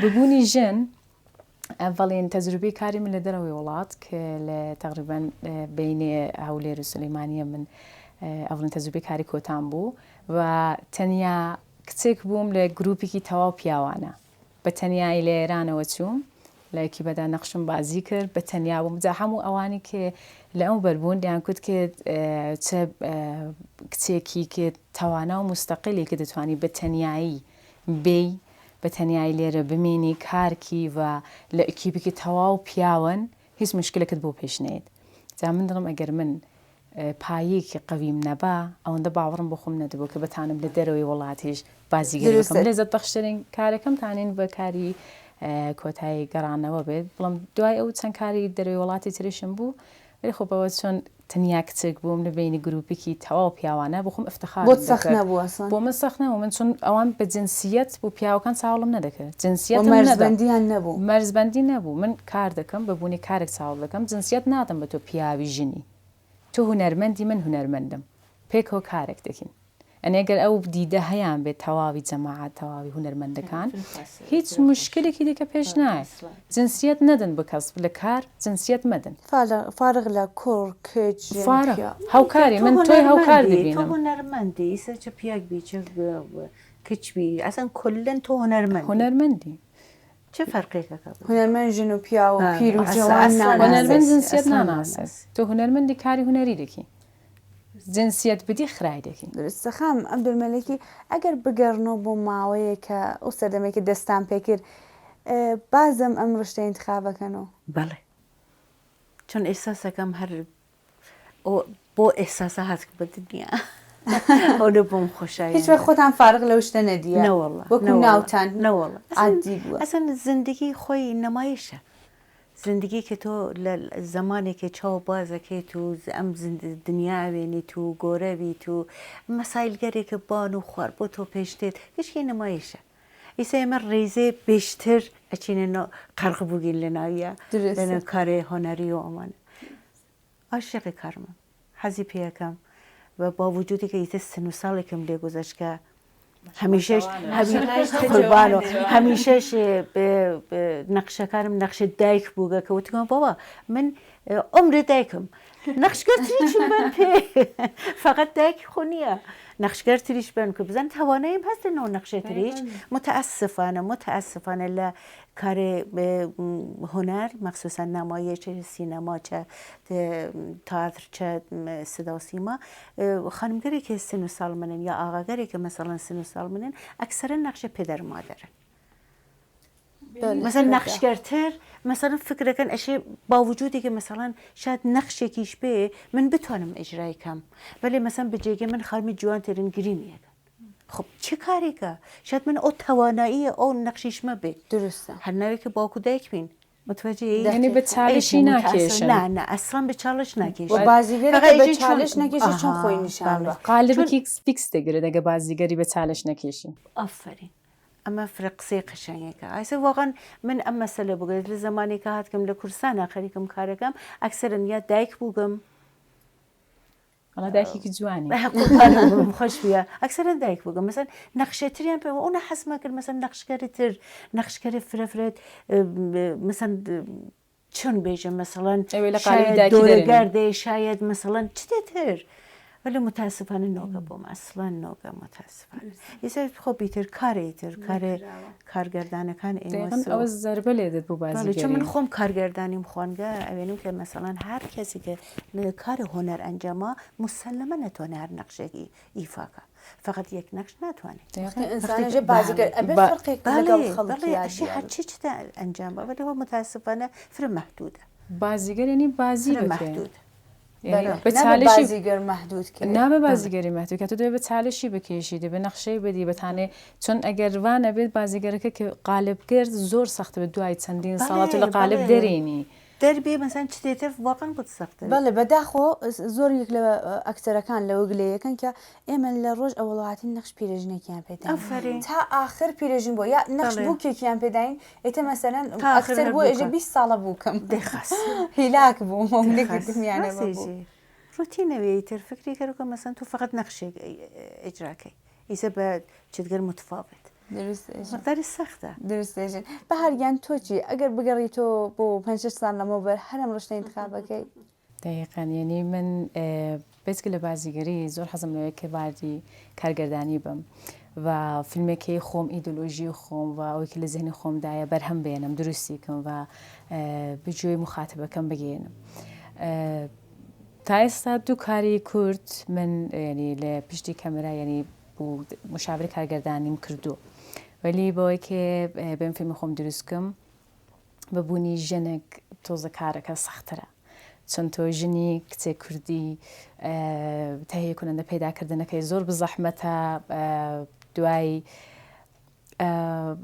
ببوونی ژن ئەڤڵین تەجروبی کاری من لە دەرەوەی وڵات کە لە تقریبان بینێ هەولێر و سلەیمانیە من ئەڤڵین تەجروبی کاری کۆتان بوو و تەنیا کچێک بووم لە گروپێکی تەواو پیاوانە بە تەنیایی لە ئێرانەوە چووم لایەکی بەدا نەخشم بازی کرد بە تەنیا بووم جا هەموو ئەوانی کە لە ئەو بەربوون دیان کوت کە چه کچێکی کە تەوانا و مستەقلی کە دەتوانی بە تەنیایی بێ بە تەنیایی لێرە بمێنی کارکی و لە ئەکیبێکی تەواو پیاون هیچ مشکلەکەت بۆ پێشنێت جا من دڵم ئەگەر من پایەکی قەویم نەبا ئەوەندە باوەڕم بۆ خۆم نەدەبوو کە بتانم لە دەرەوەی وڵاتیش بازیگەری بکەم لێزت بەخشترین کارەکەم تانین بە کاری کۆتایی گەڕانەوە بێت بڵم دوای ئەو چەند کاری دەرەوەی وڵاتی ترشم بوو ولی خۆبەوە چۆن تەنیا کچێک بووم لە بینی گروپێکی تەواو پیاوانە بۆ خۆم ئفتخار بۆ سەخت نەبووە بۆ من سەخت نەبوو من چون ئەوان بە جنسیەت بۆ پیاوەکان چاوەڵم نەدەکرد جنسیەت مەرزبەندیان نەبوو مەرزبەندی نەبوو من کار دەکەم بە بوونی کارێک چاوەڵ دەکەم جنسیەت نادەم بە تۆ پیاوی ژنی تۆ هونەرمەندی من هونەرمەندم پێکەوە کارێک دەکەین ئەنێگەر ئەو دیدە هەیان بێت تەواوی جەماعەت تەواوی هونەرمەندەکان هیچ مشکلێکی دیکە پێش نایە جنسیەت نەدەن بە کەس لە کار جنسیەت مەدەن فارغ لە کوڕ کچ هاوکاری من تۆی هاوکار دەبینم هونەرمەندی ئیسا چه پیاک بی چه کچبی ئەسەن کولن تۆ هونەرمەندی چه فەرقێکەکە هونەرمەند ژن و پیا و پیر و جوان هونەرمەند جنسیەت ناناسێت تۆ هونەرمەندی کاری هونەری دەکەی جنسیەت بدی خرای دەکەین درستەخام ئەم دولمەلێکی ئەگەر بگەڕنەوە بۆ ماوەیە کە ئەو سەردەمێکی دەستان پێکرد بازم ئەم ڕشتە انتخابەکەنەوە بەڵێ چۆن ئێساسەکەم هەر بۆ ئێساسە هەست بە دنیا ئەوە بۆم خۆشایی هیچ خۆتان فارغ لەو شتە نەدیە وەکو ناوتان نەوەڵە عادی بووە ئەسەن زندگی خۆی نەمایشە زندگی کە تۆ لە زمانێکی چاو بازەکەیت و ئەم دنیاوێنیت و گۆرەویت و مەسایلگەرێکە بان و خوار بۆ تۆ پێشتێت هیچکی نەمایشە ئیسا ئێمە ڕێزێ بێشتر ئەچینە قەرق بووگین لە ناویە لەنە کارێ هۆنەری و ئەمانە عاشقی کارمە حەزی پێەکەم و با وجودی کە ئیتر سن و ساڵێکم لێ گوزەشکە هەمیشەش قوربان و هەمیشەش نەخشەکارم نەخشە دایک بووگە کە وتگەم بابا من عمرێ دایکم نەخشگەر تریشم بن پێ فقط دایکی خۆ نییە نەخشگەر تریش بن کە بزان تواناییم هەستنەوە نەخشە تریش متەئەسفانە لە کارێ هۆنەر مەخسوسان نامایە چه سینەما چه تئاتر چه سدا و سیما خانمگەرێکی سن و ساڵ منن یا ئاغاگەرێکە مەسەڵەن سن و ساڵ منن ئەکسەرەن نەخشە پێدەر مادەرن مثلا نەخشگەرتر مثلا فکرەکەن ئەشێ باوجودێکە مثلەن شاید نەخشێکیش بێ من بتوانم ئیجرای کەم بەڵێ مەسەن بەجێگە من خانمی جوانترین گرینیەکە خب چه کارێکە شاید من ئەو تواناییە ئەو نەخشیشمە بێ درستە هەر ناوێکە باوکو دایک بین متوجه یعنی بە چالشی ناکێشن نه ئەسڵان بە چالش ناکێشن بازیگەری بە چالش نەکێشی چۆن خۆی نیشان بە قالبێکی فیکس دەگرێت دەگە بازیگەری بە چالش نەکێشین ئافرین ئەمە فرقسەی قشنگێکە ئایسە واقعا من ئەم مەسەلە بگرێت لە زمانێکە هاتکەم لە کوردستانە خەریکم کارەکەم ئەکسەرن یا دایک بووگەم وڵا دایکێکی جوانی خۆش بووە ئەکسەرە دایک بووگەم مەسەن نەخشێتریان پێ ئەوە حەزمە کرد مەسەن نەخشگەری تر نەخشگەری فرەفرێت مەسەن چۆن بێژە مەسەڵەن دۆرەگەردێ شاید مەسەڵەن چ دێتر ولی متاسفانە نۆگە بۆم ئەسڵان نۆگە متاسفانە ئێستا خۆ بیتر کارێتر کارگەردانەکان ئەوە زەربە لێدێت بۆ بازی چون من خۆم کارگەردانیم خوانگە ئەوێنم کە مەسەڵەن هەر کەسی کە کارە هۆنەر ئەنجامە مسلمە نەتوانێت هەر نەخشێکی ئیفاکە فقط یەک نەخش ناتوانێت ئینسانەژە بازیگەر ئەبێ فەرقێک لەگەڵ خەڵکی هەرچی ئەنجام بە بەڵێەوە متاسفانە فرە مەحدودە بازیگەر یعنی بازی مەحدود بە چالشی بازیگەر مەحدود نابێ بازیگەری مەحدود کە تۆ دەبێت بە چالشی بکێشی دەبێ نەخشەی بدی بەتانێ چۆن ئەگەر وانە بێت بازیگەرەکە کە قالبگەر زۆر سەختە بە دوای چەندین ساڵات لە قالب دەرێنی دەربێ مەسەن چێتر واقعا بۆ سەختە بەڵێ بەداخۆ زۆر یەک لە ئەکتەرەکان لەوە گلەیەکەن کە ئێمە لە ڕۆژ ئەوڵاتی نەخش پیرژنێکیان پێداین تا آخر پیرژین بۆ یا نەخش بوو کێکیان پێداین ئێتە مەسەرەن ئەکتەر بۆ ئێژە 20 ساڵە بووکەم دەخەس هیلاک بوو مۆملێکمیانە ڕوتینەوەی تر فکری کەروکە مەسەن تو فقط نەخشێک ئیجراکەی ئیسە بە چتگەر متفاوت مقداری سەختە درستێژن بە هەرگیان تۆچی ئەگەر بگەڕیتۆ بۆ 5 سال لەمەوبەر هەرم ڕشتە انتخابەکەی دقیقاً یعنی من بێتکە لە بازیگەری زۆر حەزم لەوەیە کە باردی کارگەردانی بم و فیلمێکی خۆم ئیدۆلۆژی خۆم و ئەوەی کە لە ذهنی خۆمدایە بەرهەم بێنم دروستی کەم و بجوێی مخاتبەکەم بگێنم. تا ئێستا دوو کاری کورد من ینی لە پشتی کەمرا ینی بوو مشاوری کارگەردانیم کردو ولی بۆی کە بێم فیلمی خۆم دروستکەم ببوونی ژنێک تۆزە کارەکە سەخترە چۆن تۆ ژنی کچێک کوردی تەهیە کننده پەیداکردنەکەی زۆر بزەحمەتە دوای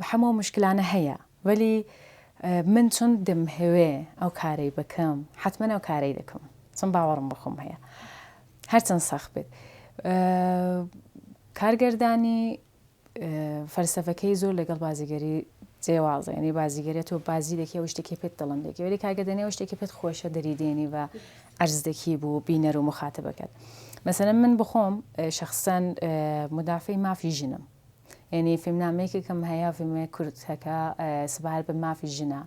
هەموو مشکلانە هەیە ولی من چۆن دەمهەوێ ئەو کارەی بکەم حتمما ئەو کارەی دەکەم چۆن باوەڕم بخۆم هەیە هەرچەند سەخت بێت. کارگەردانی فەرسەفەکەی زۆر لەگەڵ بازیگەری جێوازە ینی بازیگەری تۆ بازی دەکەی ئەو شتێکی پێت دڵندێکی ولی کارگەردانی ئەو شتێکی پێت خۆشە دەریدێنی و ئەرزدەکی بوو بینەر و مخاتبەکەت. مەسەلەن من بخۆم شخصەن مدافعی مافی ژنم ینی فیلمنامەیەکی کەم هەیە فیلمێک کورتەکە سبار بە مافی ژنە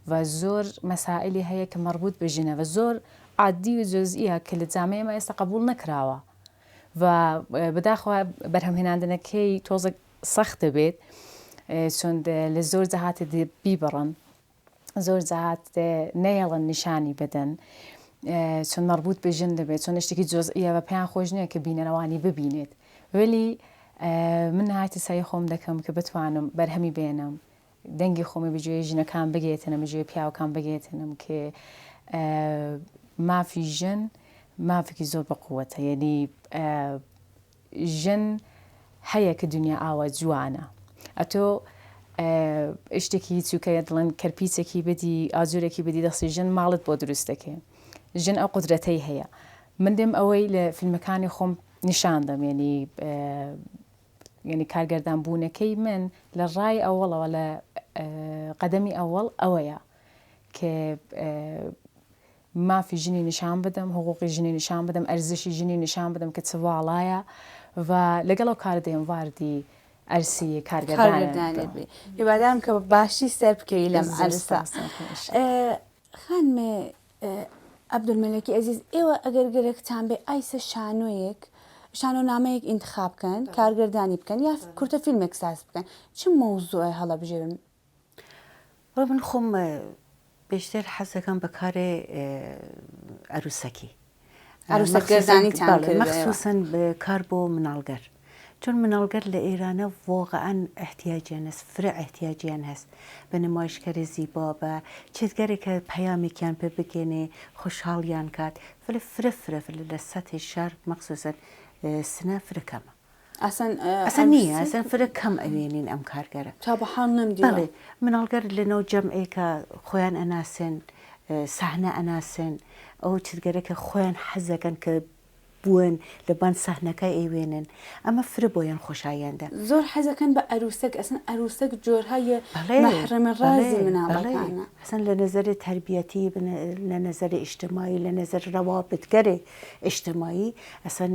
و زۆر مەسائلی هەیە کە مەربوط بە ژنە و زۆر عادی و جزئیە کە لە جامعە ئێمە ئێستا قبول نەکراوە و بەداخەوە بەرهەمهێناندنەکەی تۆزە سەخت دەبێت چۆن لە زۆر جەهات بیبڕن زۆر جەهات نەیەڵن نیشانی بدەن چۆن مەربوط بە ژن دەبێت چۆن شتێکی جزئیە بە پێیان خۆش نییە کە بینەرەوانی ببینێت ولی من هاتی سای خۆم دەکەم کە بتوانم بەرهەمی بێنم دەنگی خۆمی بەگوێ ژنەکان بگێتنم بەگوێ پیاوەکان بگێتنم کە مافی ژن مافێکی زۆر بەقووەتە ینی ژن هەیە کە دنیا ئاوە جوانە ئەتۆ شتێکی چووکە دڵن کەرپیچێکی بدی ئاجورێکی بدی دەستی ژن ماڵت بۆ دروستەکەی ژن ئەو قودرەتەی هەیە من دێم ئەوەی لە فیلمەکانی خۆم نیشاندەم ینی کارگەردان بوونەکەی من لە ڕای ئەوڵەوە لە قەدەمی ئەوڵ ئەوەیە کە مافی ژنی نیشان بدەم حقوقی ژنی نیشان بدەم ئەرزشی ژنی نیشان بدەم کە چواڵایە و لەگەڵ ئەو کار دێم واردی ئەرسی کارگەردانێت بێ هیوادارم کە باشی سەر بکەی لەم ئەرستا. خانمێ عەبدولمەلەکی ئەزیز ئێوە ئەگەر گەرەکتان بێ ئایسە شانۆنامەیەک ئینتخاب بکەن کارگەردانی بکەن یا کورتە فیلمێک ساز بکەن چ مەوزوعی هەڵەبژێرن؟ من خۆم بێشتر حەزەکەم بە کارێ عروسەگەردانیتان کرد مەخسووسەن کار بۆ مناڵگەر چون مناڵگەر لە ئێرانە واقعاً احتیاجیان هەست فرە احتیاجیان هەست بە نمایشکاری زیبا بە چێتگەرێکە پەیامێکیان پێ بگێنێ خۆشحاڵیان کات فرە لە سەتی شار مەخسووسەن سنە فرەکەمە ئەسەن نییە ئەسەن فرە کەم ئەوێنین ئەم کارگەرە تا بە حاڵ نەمدی مناڵگەر لەنەو جەمعێکە خۆیان ئەناسن سەحنە ئەناسن ئەو چێتگەرێکە خۆیان حەزەکەن کە بوون لەبان سەحنەکە ئەیوێنن ئەمە فرە بۆیان خۆشاییاندا زۆر حەزەکەن بە ئەروسەک ئەسن ئەروسەک جۆرهایە مەحرەمە ڕازی مناڵەکانە حەسەن لە نەزەری تربیەتی لە نەزەری ئیجتماعی لە نەزەر ڕەوابطگەرێ ئیجتماعی ئەسەن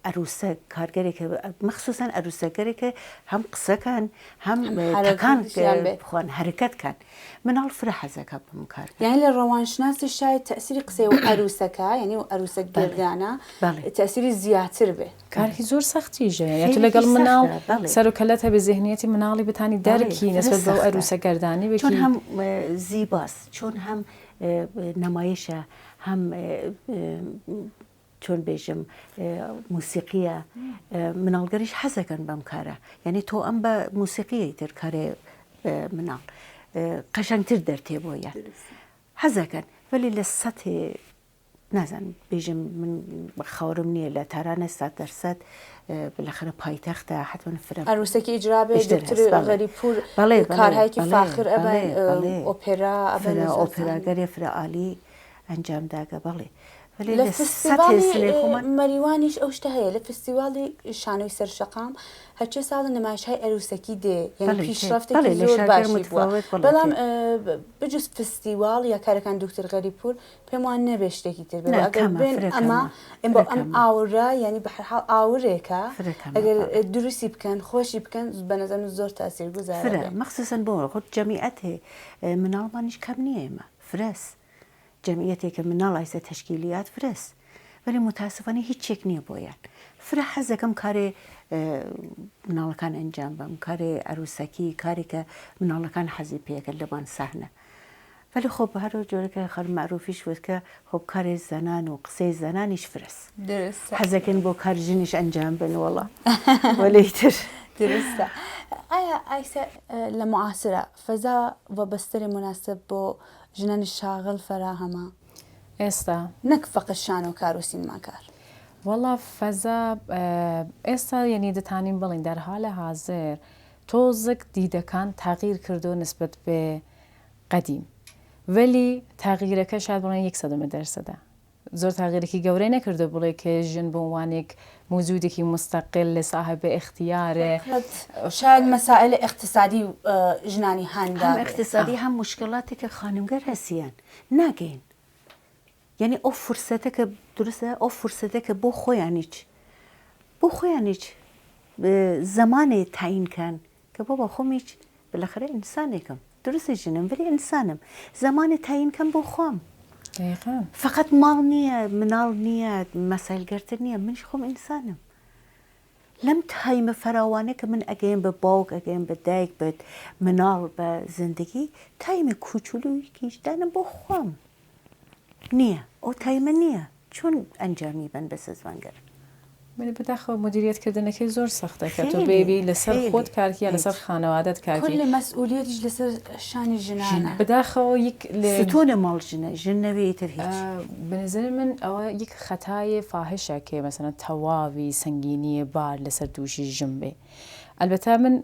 ئەروسەک کارگەرێکە مەخسووسەن ئەروسەکەرێکە هەم قسەکان هەم تەکان بخۆن هەرکەتکان مناڵ فرە حەزەکە بم کار یعنی لە ڕەوانشناسی شاید تەسیری قسەی و ئەروسەکە یعنی و ئەروسەک گردانە تەسیری زیاتر بێ کارکی زۆر سەختیژە یان تو لەگەڵ مناڵ سەرۆکەلەتە بە ذهنیەتی مناڵی بتانی دەرکی نسبەت بە ئەروسە گەردانی بێ چۆن هەم زیباست چۆن هەم نەمایشە هەم چۆن بێژم موسیقیە مناڵگەریش حەزەکەن بەم کارە یعنی تۆ ئەم بە موسیقیی تر کارێ مناڵ قەشەنگتر دەرتێ بۆیە حەزەکەن ولی لە سەتێ نازان بێژم من خاورم نییە لە تارانە 100% بالاخره پایتەختە حتما فرە عروسکی اجرا به دکتر غریبپور کارهایکی فاخر ئەبن ئۆپێرا ئەبن ئۆپێراگەری فرەعالی ئەنجام داگە بەڵێ لە فستیوالی مەریوانیش ئەو شتە هەیە لە فستیوالی شانۆی سەرشەقام هەرچێ ساڵ نمایشهای عروسەکی دێ یعنی پیشرەفتێکی زۆر باشی بووە بەڵام بجوز فستیواڵ یا کارەکان دکتر غەریبپور پێم وان نەبێ شتێکی تر بێ ئەگەر بێن ئەمە بۆ ئەم ئاورە یعنی بەهەرحاڵ ئاورێکە ئەگەر دروستی بکەن خۆشی بکەن بەنظرم زۆر تاسیرگوزارە مەخسوسەن بۆ خۆت جەمیعەتێ مناڵمانیش کەم نییە ئێمە فرەس جەمیعەتێکە مناڵ ئایسە تەشکیلیات فرەس ولی متاسفانە هیچێک نییە بۆیان فرە حەزەکەم کارێ مناڵەکان ئەنجام بەم کارێ عروسەکی کارێکە مناڵەکان حەزی پێەکە لەبان ساحنە ولی خۆ هەرۆ جۆرەکە خەر معروفیش وتکە خۆ کارێ زەنان و قسەی زەنانیش فرەس حەزەکەن بۆ کار ژنیش ئەنجام بن وەڵا وەلیتر درستە ئایا ئایسە لە معاسرە فەزا وەبەستەری مناسب بۆ ژنانی شاغڵ فەراهەمە ئێستا نەک فەقەت شان و کار و سینماکار وەڵا فەزا ئێستا یعنی دەتانین بڵین دەرها لە حازر تۆزێک دیدەکان تاغیر کردو نسبت بێ قەدیم ولی تاغیرەکە شاید بڵێن 100% زۆر تاغیرێکی گەورەی نەکردو بڵێ کە ژن بە وانێک موجودێکی مستەقل لە صاحب اختیارێ شاید مەسائل اقتصادی ژنانی هەندا اقتصادی هەم مشکلاتی کە خانمگەر هەسیان ناگەین یعنی ئەو فرسەتەکە درستە ئەو فرسەتەکە بۆ خۆیان هیچ زەمانێ تاینکەن کە بۆ بە خۆم هیچ بالاخره ئینسانێکم درستی ژنم ولی ئینسانم زەمانێ تاینکەم بۆ خۆم فقط ماڵ نییە مناڵ نییە مەسایلگەرتر نییە منش خۆم ئینسانم لەم تایمە فراوانە کە من ئەگەیم بە باوک ئەگەیم بە دایک بێت مناڵ بە زندگی تایمە کوچولویکیشدانم بۆ خۆم نییە ئەو تایمە نییە چۆن ئەنجامی بن بە سەزوانگەر من بەداخەوە مدیریەتکردنەکەی زۆر سەختە کە تۆ بێبی لەسەر خۆت کارکی یا لەسەر خانەوادەت کارکی لە مەسئولیەتیش لەسەر شانی ژنانە بەداخەوە ستۆنە ماڵ ژن نەوێت تر هیچ بنظر من ئەوە یەک خەتای فاحشە کە مەسەنە تەواوی سەنگینیە بار لەسەر دووشی ژن بێ البته من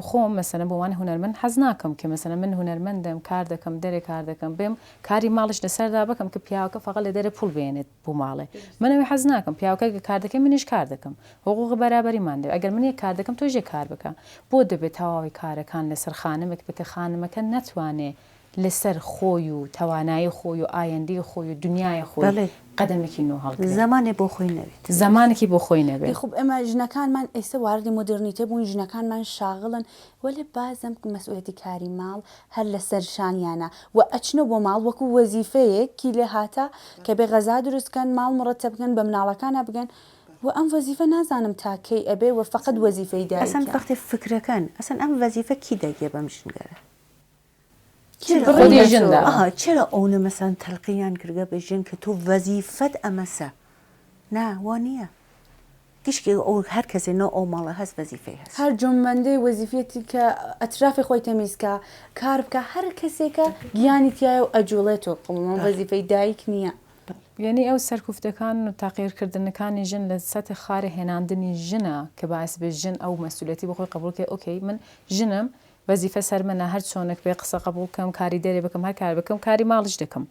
خۆم مەسەنە بۆ وان هونەرمەند حەز ناکەم کە مەسەنە من هونەرمەندم کار دەکەم دەرێ کار دەکەم بێم کاری ماڵش لەسەردا بکەم کە پیاوەکە فقط لە دەرە پول بێنێت بۆ ماڵێ منەوەی حەز ناکەم پیاوەکە کار دەکەم منیش کار دەکەم حقوق بەرابەریمان دێ ئەگەر من یەک کار دەکەم تۆ ژێ کار بکە بۆ دەبێت تەواوی کارەکان لەسەر خانمێک بکە خانمەکە نەتوانێ لەسەر خۆی و توانایی خۆی و ئایندەی خۆی و دنیای خۆی قەدەمێکی نو هەڵگرێت زمانێ بۆ خۆی نەبێت زمانێکی بۆ خۆی نەبێت خب ئێمە ژنەکانمان ئێستا واردی مدرنیتە بوون ژنەکانمان شاغڵن وەلێ بازم مەسئولیەتی کاری ماڵ هەر لەسەر شانیانە و ئەچنە بۆ ماڵ وەکو وەزیفەیەکی لێ هاتە کە بێ غەزا دروستکەن ماڵ مڕەتە بکەن بە مناڵەکانە بگەن و ئەم وەزیفە نازانم تاکەی ئەبێ و فقط وەزیفەی دایکە ئەسەن وەختی فکرەکان ئەسەن ئەم وەزیفە کی دەگێ بەم ژنگەرە چرا ئەوە مەسەن تەلقییان کردگە بە ژن کە تۆ وەزیفەت ئەمەسە ناوانە گشتی ئەو هەر کەسێنەوە ئەو ماڵە هەست وەزیفەی هەست هەر جۆمەندەی وەزیفەتی کە ئەترافی خۆی تەمیزکە کار بکە هەر کەسێکە گیانی تایە و ئەجوڵێتەوە قڵمان وەزیفەی دایک نییە یعنی ئەو سەرکوفتەکان و تاقیرکردنەکانی ژن لە سەتی خارە هێناندنی ژنە کە باعث بێ ژن ئەو مەسئولیەتی بەخۆی قبولکە ئۆکەی من ژنم وەزیفە سەرمەنە هەر چۆنێک بێ قسە قبول بکەم کاری دەرێ بکەم هەر کار بکەم کاری ماڵش دەکەم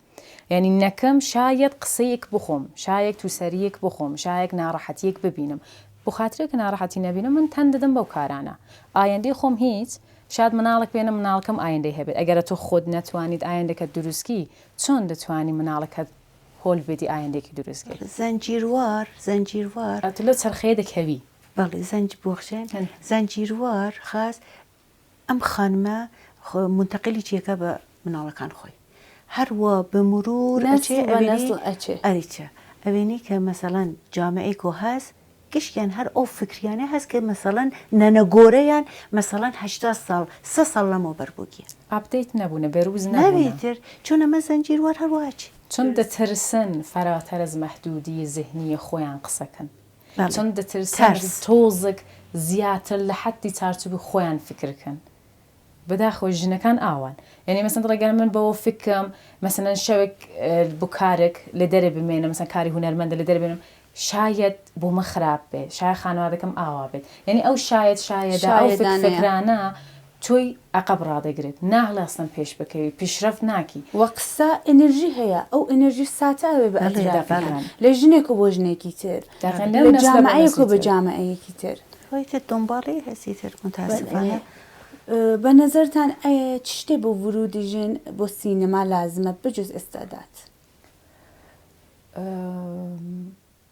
یعنی نەکەم شاید قسەیەک بخۆم شایەک تووسەریەک بخۆم شایەک ناڕەحەتیەک ببینم بۆ خاترێک ناڕەحەتی نەبینم من تەن دەدەم بەو کارانە ئایندەی خۆم هیچ شاید مناڵک بێنە مناڵکەم ئایندەی هەبێت ئەگەرە تۆ خۆت نەتوانیت ئایندەکەت دروستکی چۆن دەتوانی مناڵەکەت هۆڵ بێتی ئایندێکی دروستکە زەنجیروار لەو چرخەیە دەکەوی بەڵێ زەنج بۆخشێن زەنجیروار خاص ئەم خانمە منتەقلی چیەکە بە مناڵەکان خۆی هەروە بە مرور ئەریچە ئەوێنی کە مەسەڵەن جامعەیەک و هەست گشتیان هەر ئەو فکریانە هەست کە مەسەڵەن نەنەگۆرەیان مەسەڵەن 80 ساڵ 3 ساڵ لەمەوبەر بووگیە ئاپدەیت نەبوونە بێروز نەبێتر چۆن ئەمە زەنجیروار هەروواچی چۆن دەترسن فەراتەر از مەحدودی ذهنی خۆیان قسەکەن چۆن دەترسن تۆزێک زیاتر لە حەدی چارچوبی خۆیان فکرکەن بەداخۆ ژنەکان ئاوان یعنی مەسەن ڕێگەن من بەوە فکرم مەسەن شەوێک بۆ کارێک لە دەرێ بمێنە مەسەن کاری هونەرمەندە لە دەرێ بێنم شاید بۆ مە خراپ بێت شاید خانوادەکەم ئاوا بێت یعنی ئەو شایەدا ئەو فکرانە تۆی عقب ڕادەگرێت ناهڵاستن پێش بکەوی پیشرەفت ناکی وە قسە ئەنرژی هەیە ئەو ئەنرژی ساتاوێ بە ئەترافیان لە ژنێکە بۆ ژنێکی تر لە جامعەیەکە بە جامعەیەکی تر خۆیتە دۆمباڵی هەستی تر متاسفانە بە نظرتان ئەیە چ شتێ بۆ ورودی ژن بۆ سینەما لازمە بجز ئێستادات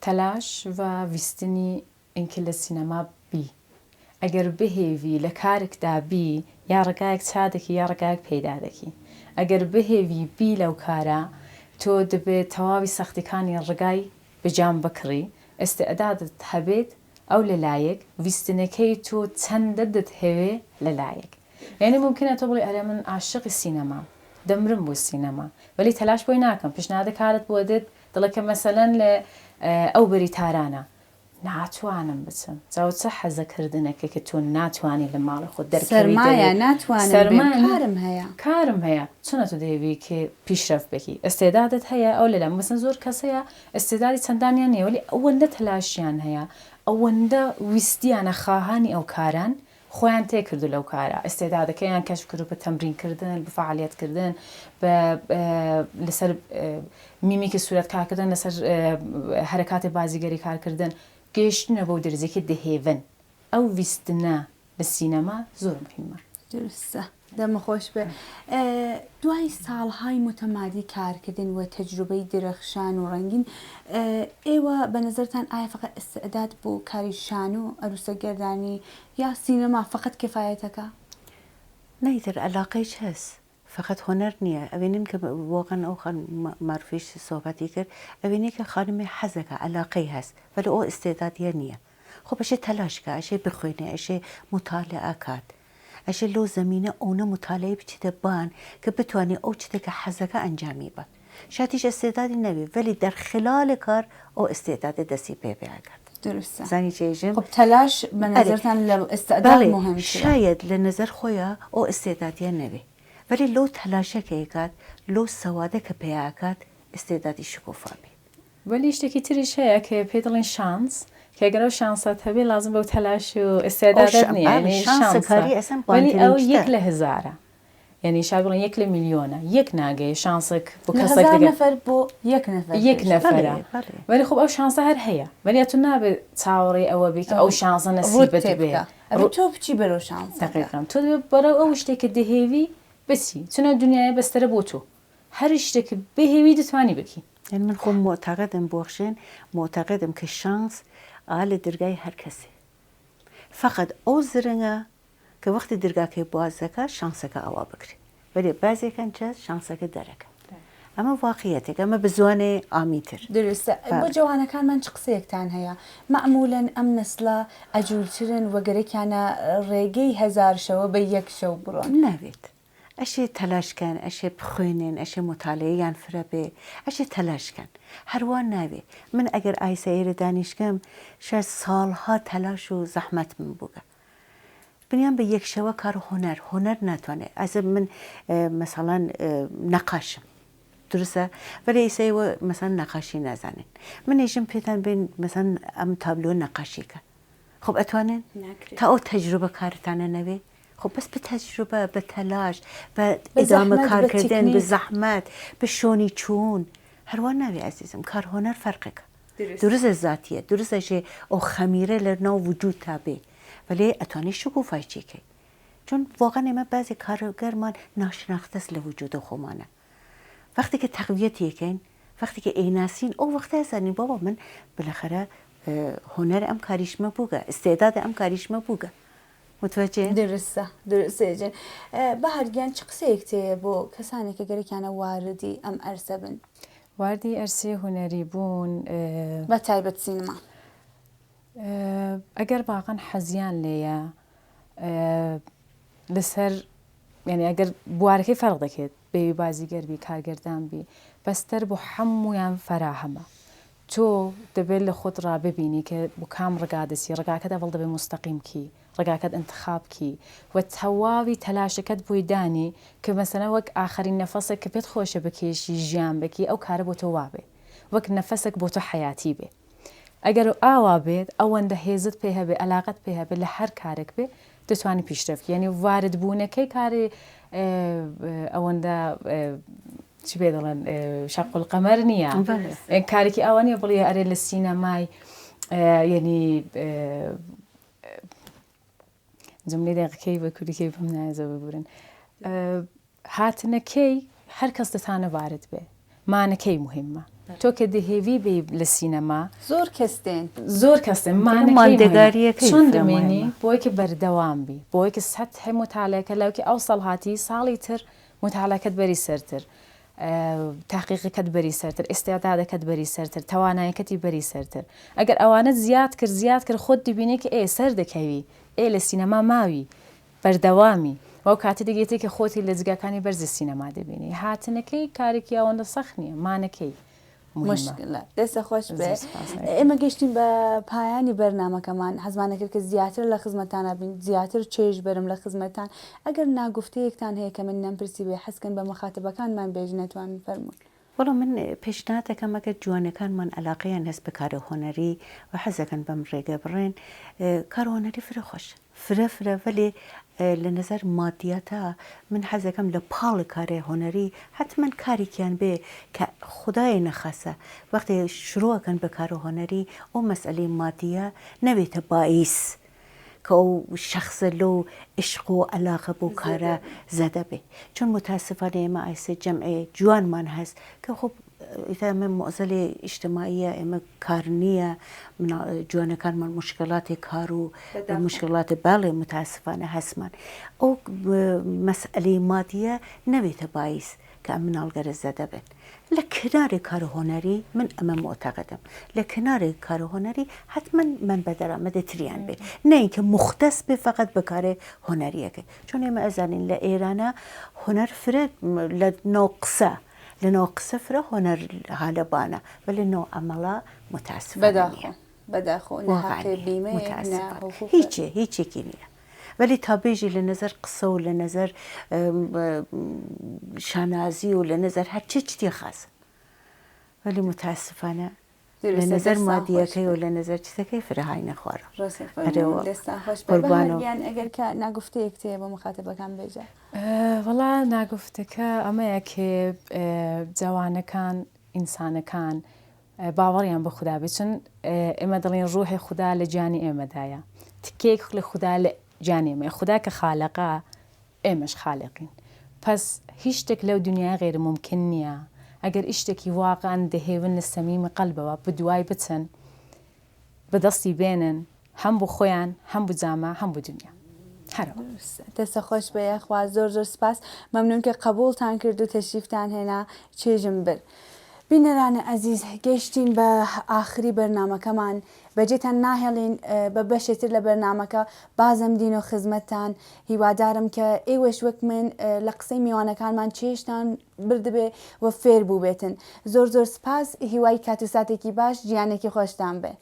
تەلاش و ویستنی ئینکە لە سینەما بی ئەگەر بهێوی لە کارێکدا بی یا ڕێگایەک چادێکی یا ڕێگایەک پەیدا دەکی ئەگەر بهێوی بی لەو کارە تۆ دەبێت تەواوی سەختیەکانی ڕێگای بەجام بکڕی ئێستعدادت هەبێت ئەو لەلایەک ویستنەکەی تۆ چەندە دەتهەوێ لەلایەک یعنی ممکنە تۆ بڵێ ئەرێ من عاشقی سینەما دەمرم بۆ سینەما وەلی تەلاش بۆی ناکەم پیشنهادە کارت بۆ دێت دڵەکە مەسەلەن لە ئەو بەری تارانە ناتوانم بچم جاو چه حەزەکردنەکە کە تۆ ناتوانانی لە ماڵی خۆ سەرمایە ناتوانم هەیە کارم هەیە چۆنە تو دەیەوی کە پیشرەف بکی ئەستێدادت هەیە ئەو لەلا مەسن زۆر کەسەیە ئەستێدادی چەندانیان نیە وەلی ئەوەندە تەلاشیان هەیە ئەوەندە ویستیانە خواهانی ئەو کاران خۆیان تێکردو لەو کارە ئەستێدادەکەیان کەشف کرد بە تەمرینکردن بە فعالیەتکردن لەسەر میمیکی سوورەت کارکردن لەسەر هەرکاتی بازیگەری کارکردن گەیشتنە بۆ دەرزێکی دەهێون ئەو ویستنە لە سینەما زۆر مهمە درستە دەمەخۆش بێ دوای ساڵهای متەمادی کارکردن و تەجروبەی درەخشان و ڕەنگین ئێوە بە نظرتان ئایا فقط ئستعداد بۆ کاری شان و ئەروسە گەردانی یا سینەما فقط کفایەتەکە نەیتر علاقەیش هەست فقط هۆنەر نییە ئەوێنن کە واقعا ئەو معروفیش سۆبەتی کرد ئەوێنێ کە خانمی حەزەکە علاقەی هەست بەلە ئەو ئستێدادیە نییە خۆ بەشێ تەلاشکە ئەشێ بخوێنێ ئەشێ مطالعە کات ئەشێ لەو زەمینە ئەوە مطالعەی بچیتە بان کە بتوانێت ئەو شتێکە حەزەکە ئەنجامی بات شاتیش ئستێدادی نەبێ ولی دەرخلال کار ئەو ئستێدادی دەستی پێ بێکات درستە زانی چێژم خب تەلاش بە نظرتان لە ئستعداد مهم شاید لە نظر خۆیە ئەو ئستێدادیە نەبێ ولی لەو تەلاشەکەیکات لەو سەوادە کە پێیاکات ئستێدادی شکۆفا بێ وەلی شتێکی تریش هەیە کە پێ دەڵێن شانس کەگەرە شانسات هەبێ لازم بەو تەلاش و ئستێدادت نییە وەلی ئەو یەک لە هزارە یعنی شاید بڵێن یەک لە میلیۆنە یەک ناگەی شانسێک بۆ کەسێک نەفەر بۆ یەک نەفەرە وەلی خۆ ئەو شانسە هەر هەیە وەلی تو نابێت چاوەڕێ ئەوە بێت کە ئەو شانسە نەسیبەت بێ تۆ بچی بەرەو شانس دقیقاً تۆ دەبێت بەرەو ئەو شتێکە دەهێوی بچی چونە دنیای بەسترە بۆ تۆ هەر شتێک بهێوی دەتوانی بکی یعنی من خۆم معتەقدم بۆخشێن معتەقدم کە شانس لە دەرگای هەر کەسێ فقط ئەو زرنگە کە وەختی دەرگاکەی بوازەکە شانسەکە ئەوە بکرێت ولی بازێکەن چەس شانسەکە دەرەکە ئەمە واقعیەتێک ئەمە بە زوانێ ئامیتر درستە بۆ جوانەکانمان چ قسەیەکتان هەیە معمولاً ئەم نەسڵە ئەجوولترن وەگەرێکیانە ڕێگەی هەزار شەوە بە یەک شەو بڕۆن ناوێت ئەشێ تەلاشکەن ئەشێ بخوێنێن ئەشێ مطالعەیان فرە بێ ئەشێ تەلاشکەن هەروان ناوێ من ئەگەر ئایسەیرە دانیشکەم شاید ساڵها تەلاش و زەحمەت من بووگە بنیان بە یەکشەوە کار هۆنەر ناتوانێت ئەز من مەسەڵەن نەقاشم درستە ولی ئیسەیەوە مەسەن نەقاشی نازانین من ئێژم پێتان بین مەسەن ئەم تابلۆ نەقاشیکە خب ئەتوانن تا ئەو تەجروبە کارتانە نەوێ خب بەس بە تەجروبە بە تەلاش بە ئیدامە کارکردن بە زەحمەت بە شۆنی چوون هەروە ناوێ ئەزیزم کار هۆنەر فەرقەکە درستە زاتیە درستەژێ ئەو خەمیرە لە ناو وجود تا بێ ولی ئەتوانی شکوفای چیکەی چون واقعا ئێمە بەزی کارگەرمان ناشناختەس لە وجودە خۆمانە وقتی که تقویت یکین وقتی که ایناسین او وقتی هستنی بابا من بالاخره هنر ام کاریشمه بوده استعداد ام کاریشمه بوده متوجه درسته جن بەهەرگیان چ قسەیەکتەیە بۆ کەسانێک کە گەرەکیانە واردی ئەم ئەرسە بن واردی ئەرسێ هونەری بوون بە تایبەت سینما ئەگەر باقان حەزیان لێیە لەسەر یعنی ئەگەر بوارەکەی فەرق دەکێت بێوی بازیگەربی کارگەردانبی بەستەر بۆ هەمویان فەراهەمە تۆ دەبێت لە خۆت ڕاببینی کە بۆ کام ڕگادەسی ڕگاکەت ئەوڵ دەبێت مستەقیمکی ڕگاکەت انتخابکی و تەواوی تەلاشەکەت بۆی دانی کە مەسەنە وەک ئاخرین نەفەسێک کە پێت خۆشە بکێشی ژیان بکی ئەو کارە بۆ تۆ وابێ وەک نەفەسێک بۆ تۆ حەیاتی بێ ئەگەر ئاوا بێت ئەوەندە هێزت پێ هەبێ علاقت پێ هەبێت لە هەر کارێک بێ دەتوانی پیشرفت یعنی وارد بوونەکەی کاری ئەوەندە چی بێ دەڵێن شەق القەمەر نییە کارێکی ئەوە نیە بڵێ ئەرێ لە سینەمای یعنی جملەی دەقیقەکەی بە کوردیکەی بم نایەزە ببورن هاتنەکەی هەر کەس دەتانە وارد بێ مانەکەی مهمە تۆ کە دەهێوی بێ لە سینەما زۆر کەستێن مانەکەی چۆن دەمێنی بۆی کە بەردەوام بی بۆی کە سەتحی متعالەکە لەوکە ئەو ساڵ هاتی ساڵی تر متعالەکەت بەری سەرتر تاقیقەکەت بەری سەرتر ئێستادادەکەت بەری سەرتر توانایەکەتی بەری سەرتر ئەگەر ئەوانە زیاد کرد خۆت دەبینی کە سەر دەکەوی لە سینەما ماوی بەردەوامی وەو کاتی دەگێتی کە خۆتی لە جگەکانی بەرزی سینەما دەبینی هاتنەکەی کارێکی ئەوەندە سەخت نییە مانەکەی مشکلە دەستە خۆش بێ ئێمە گەشتین بە پایانی بەرنامەکەمان حەزمانە کرد کە زیاتر لە خزمەتانە بین زیاتر چێژ بەرم لە خزمەتان ئەگەر ناگفتەیەکتان هەیە کە من نەمپرسی بێ حەزکن بە مخاتبەکانمان بێژ نەتوانن فەرمون وەڵام من پێشنهاتەکەم ئەگەر جوانەکانمان عەلاقەیان هەست بە کارە هۆنەری و حەزەکەن بەم ڕێگە بڕێن کارە هۆنەری فرە خۆش فرە وەلێ لە نظر مادیاتە من حەزەکەم لە پاڵی کارێ هۆنەری حتمما کارێکیان بێ کە خدای نەخەسە وەختی شروعەکەن بە کارە هۆنەری ئەو مەسئلەی مادیە نەبێتە باعیس کە ئەو شەخصە لەو عشق و عەلاقە بۆ کارە زەدە بێ چون متاسفانە ئێمە ئایسێ جەمعێ جوانمان هەست کە خۆ ئێمە مۆزەلێ ئیجتماعیە ئێمە کار نییە جوانەکانمان مشکلاتی کار و مشکلاتی باڵێ متاسفانە هەستمان ئەو مەسئلەی مادیە نەبێتە باعیس کە ئەم مناڵگەرە زەدە بێت لە کناری کار هۆنەری من ئەمە معتەقدم لە کناری کار هۆنەری حتمما من بە دەرامەدەتریان بێت نە اینکە مختص بێ فقط بەکارێ هۆنەریەکە چون ئێمە ئەزانین لە ئێرانە هۆنەر فرێت لە ناقسە لەنەوە قسە فرە هۆنەر هالەبانە بە لەنەوە ئەمەڵە متاسفانە هیچێکی نییە ولی تا بێژی لە نظر قسە و لە نظر شانازی و لە نظر هەرچی شتی خاصە ولی متاسفانە لە نظر مادیەکەی و لە نظر چیتەکەی فرەهای نەخوارە ئەگەر کە ناگفتەیەک تێ بۆ مخاتبەکان بێژە وەڵا ناگفتەکە ئەمەیە کێ جوانەکان ئینسانەکان باوەڕیان بە خوددا بێت چون ئێمە دەڵێن ڕوحی خوددا لە گیانی ئێمەدایە تکێک لە خوددا لە گیانی ئێمە خوددا کە خالقە ئێمەش خالقین پس هیچ شتێک لەو دنیای غێر ممکن نییە ئەگەر شتێکی واقعان دەهێون لە سەمیمی قەلبەوە بدوای بچن بەدەستی بێنن هەم بۆ خۆیان هەم بۆ جامە هەم بۆ دنیا دەستە خۆش بە یەخوا زۆر سپاس مەمنون کە قبولتان کرد و تەشریفتان هێنا چێژم برد بینەرانە ئەزیز گەیشتین بە ئاخری بەرنامەکەمان بەجێتان ناهێڵین بە بەشێتر لە بەرنامەکە بازم دین و خزمەتتان هیوادارم کە ئێوەش وەک من لە قسەی میوانەکانمان چێشتان بردبێ و فێر بوو بێتن زۆر سپاس هیوای کات و ساتێکی باش گیانێکی خۆشتان بێ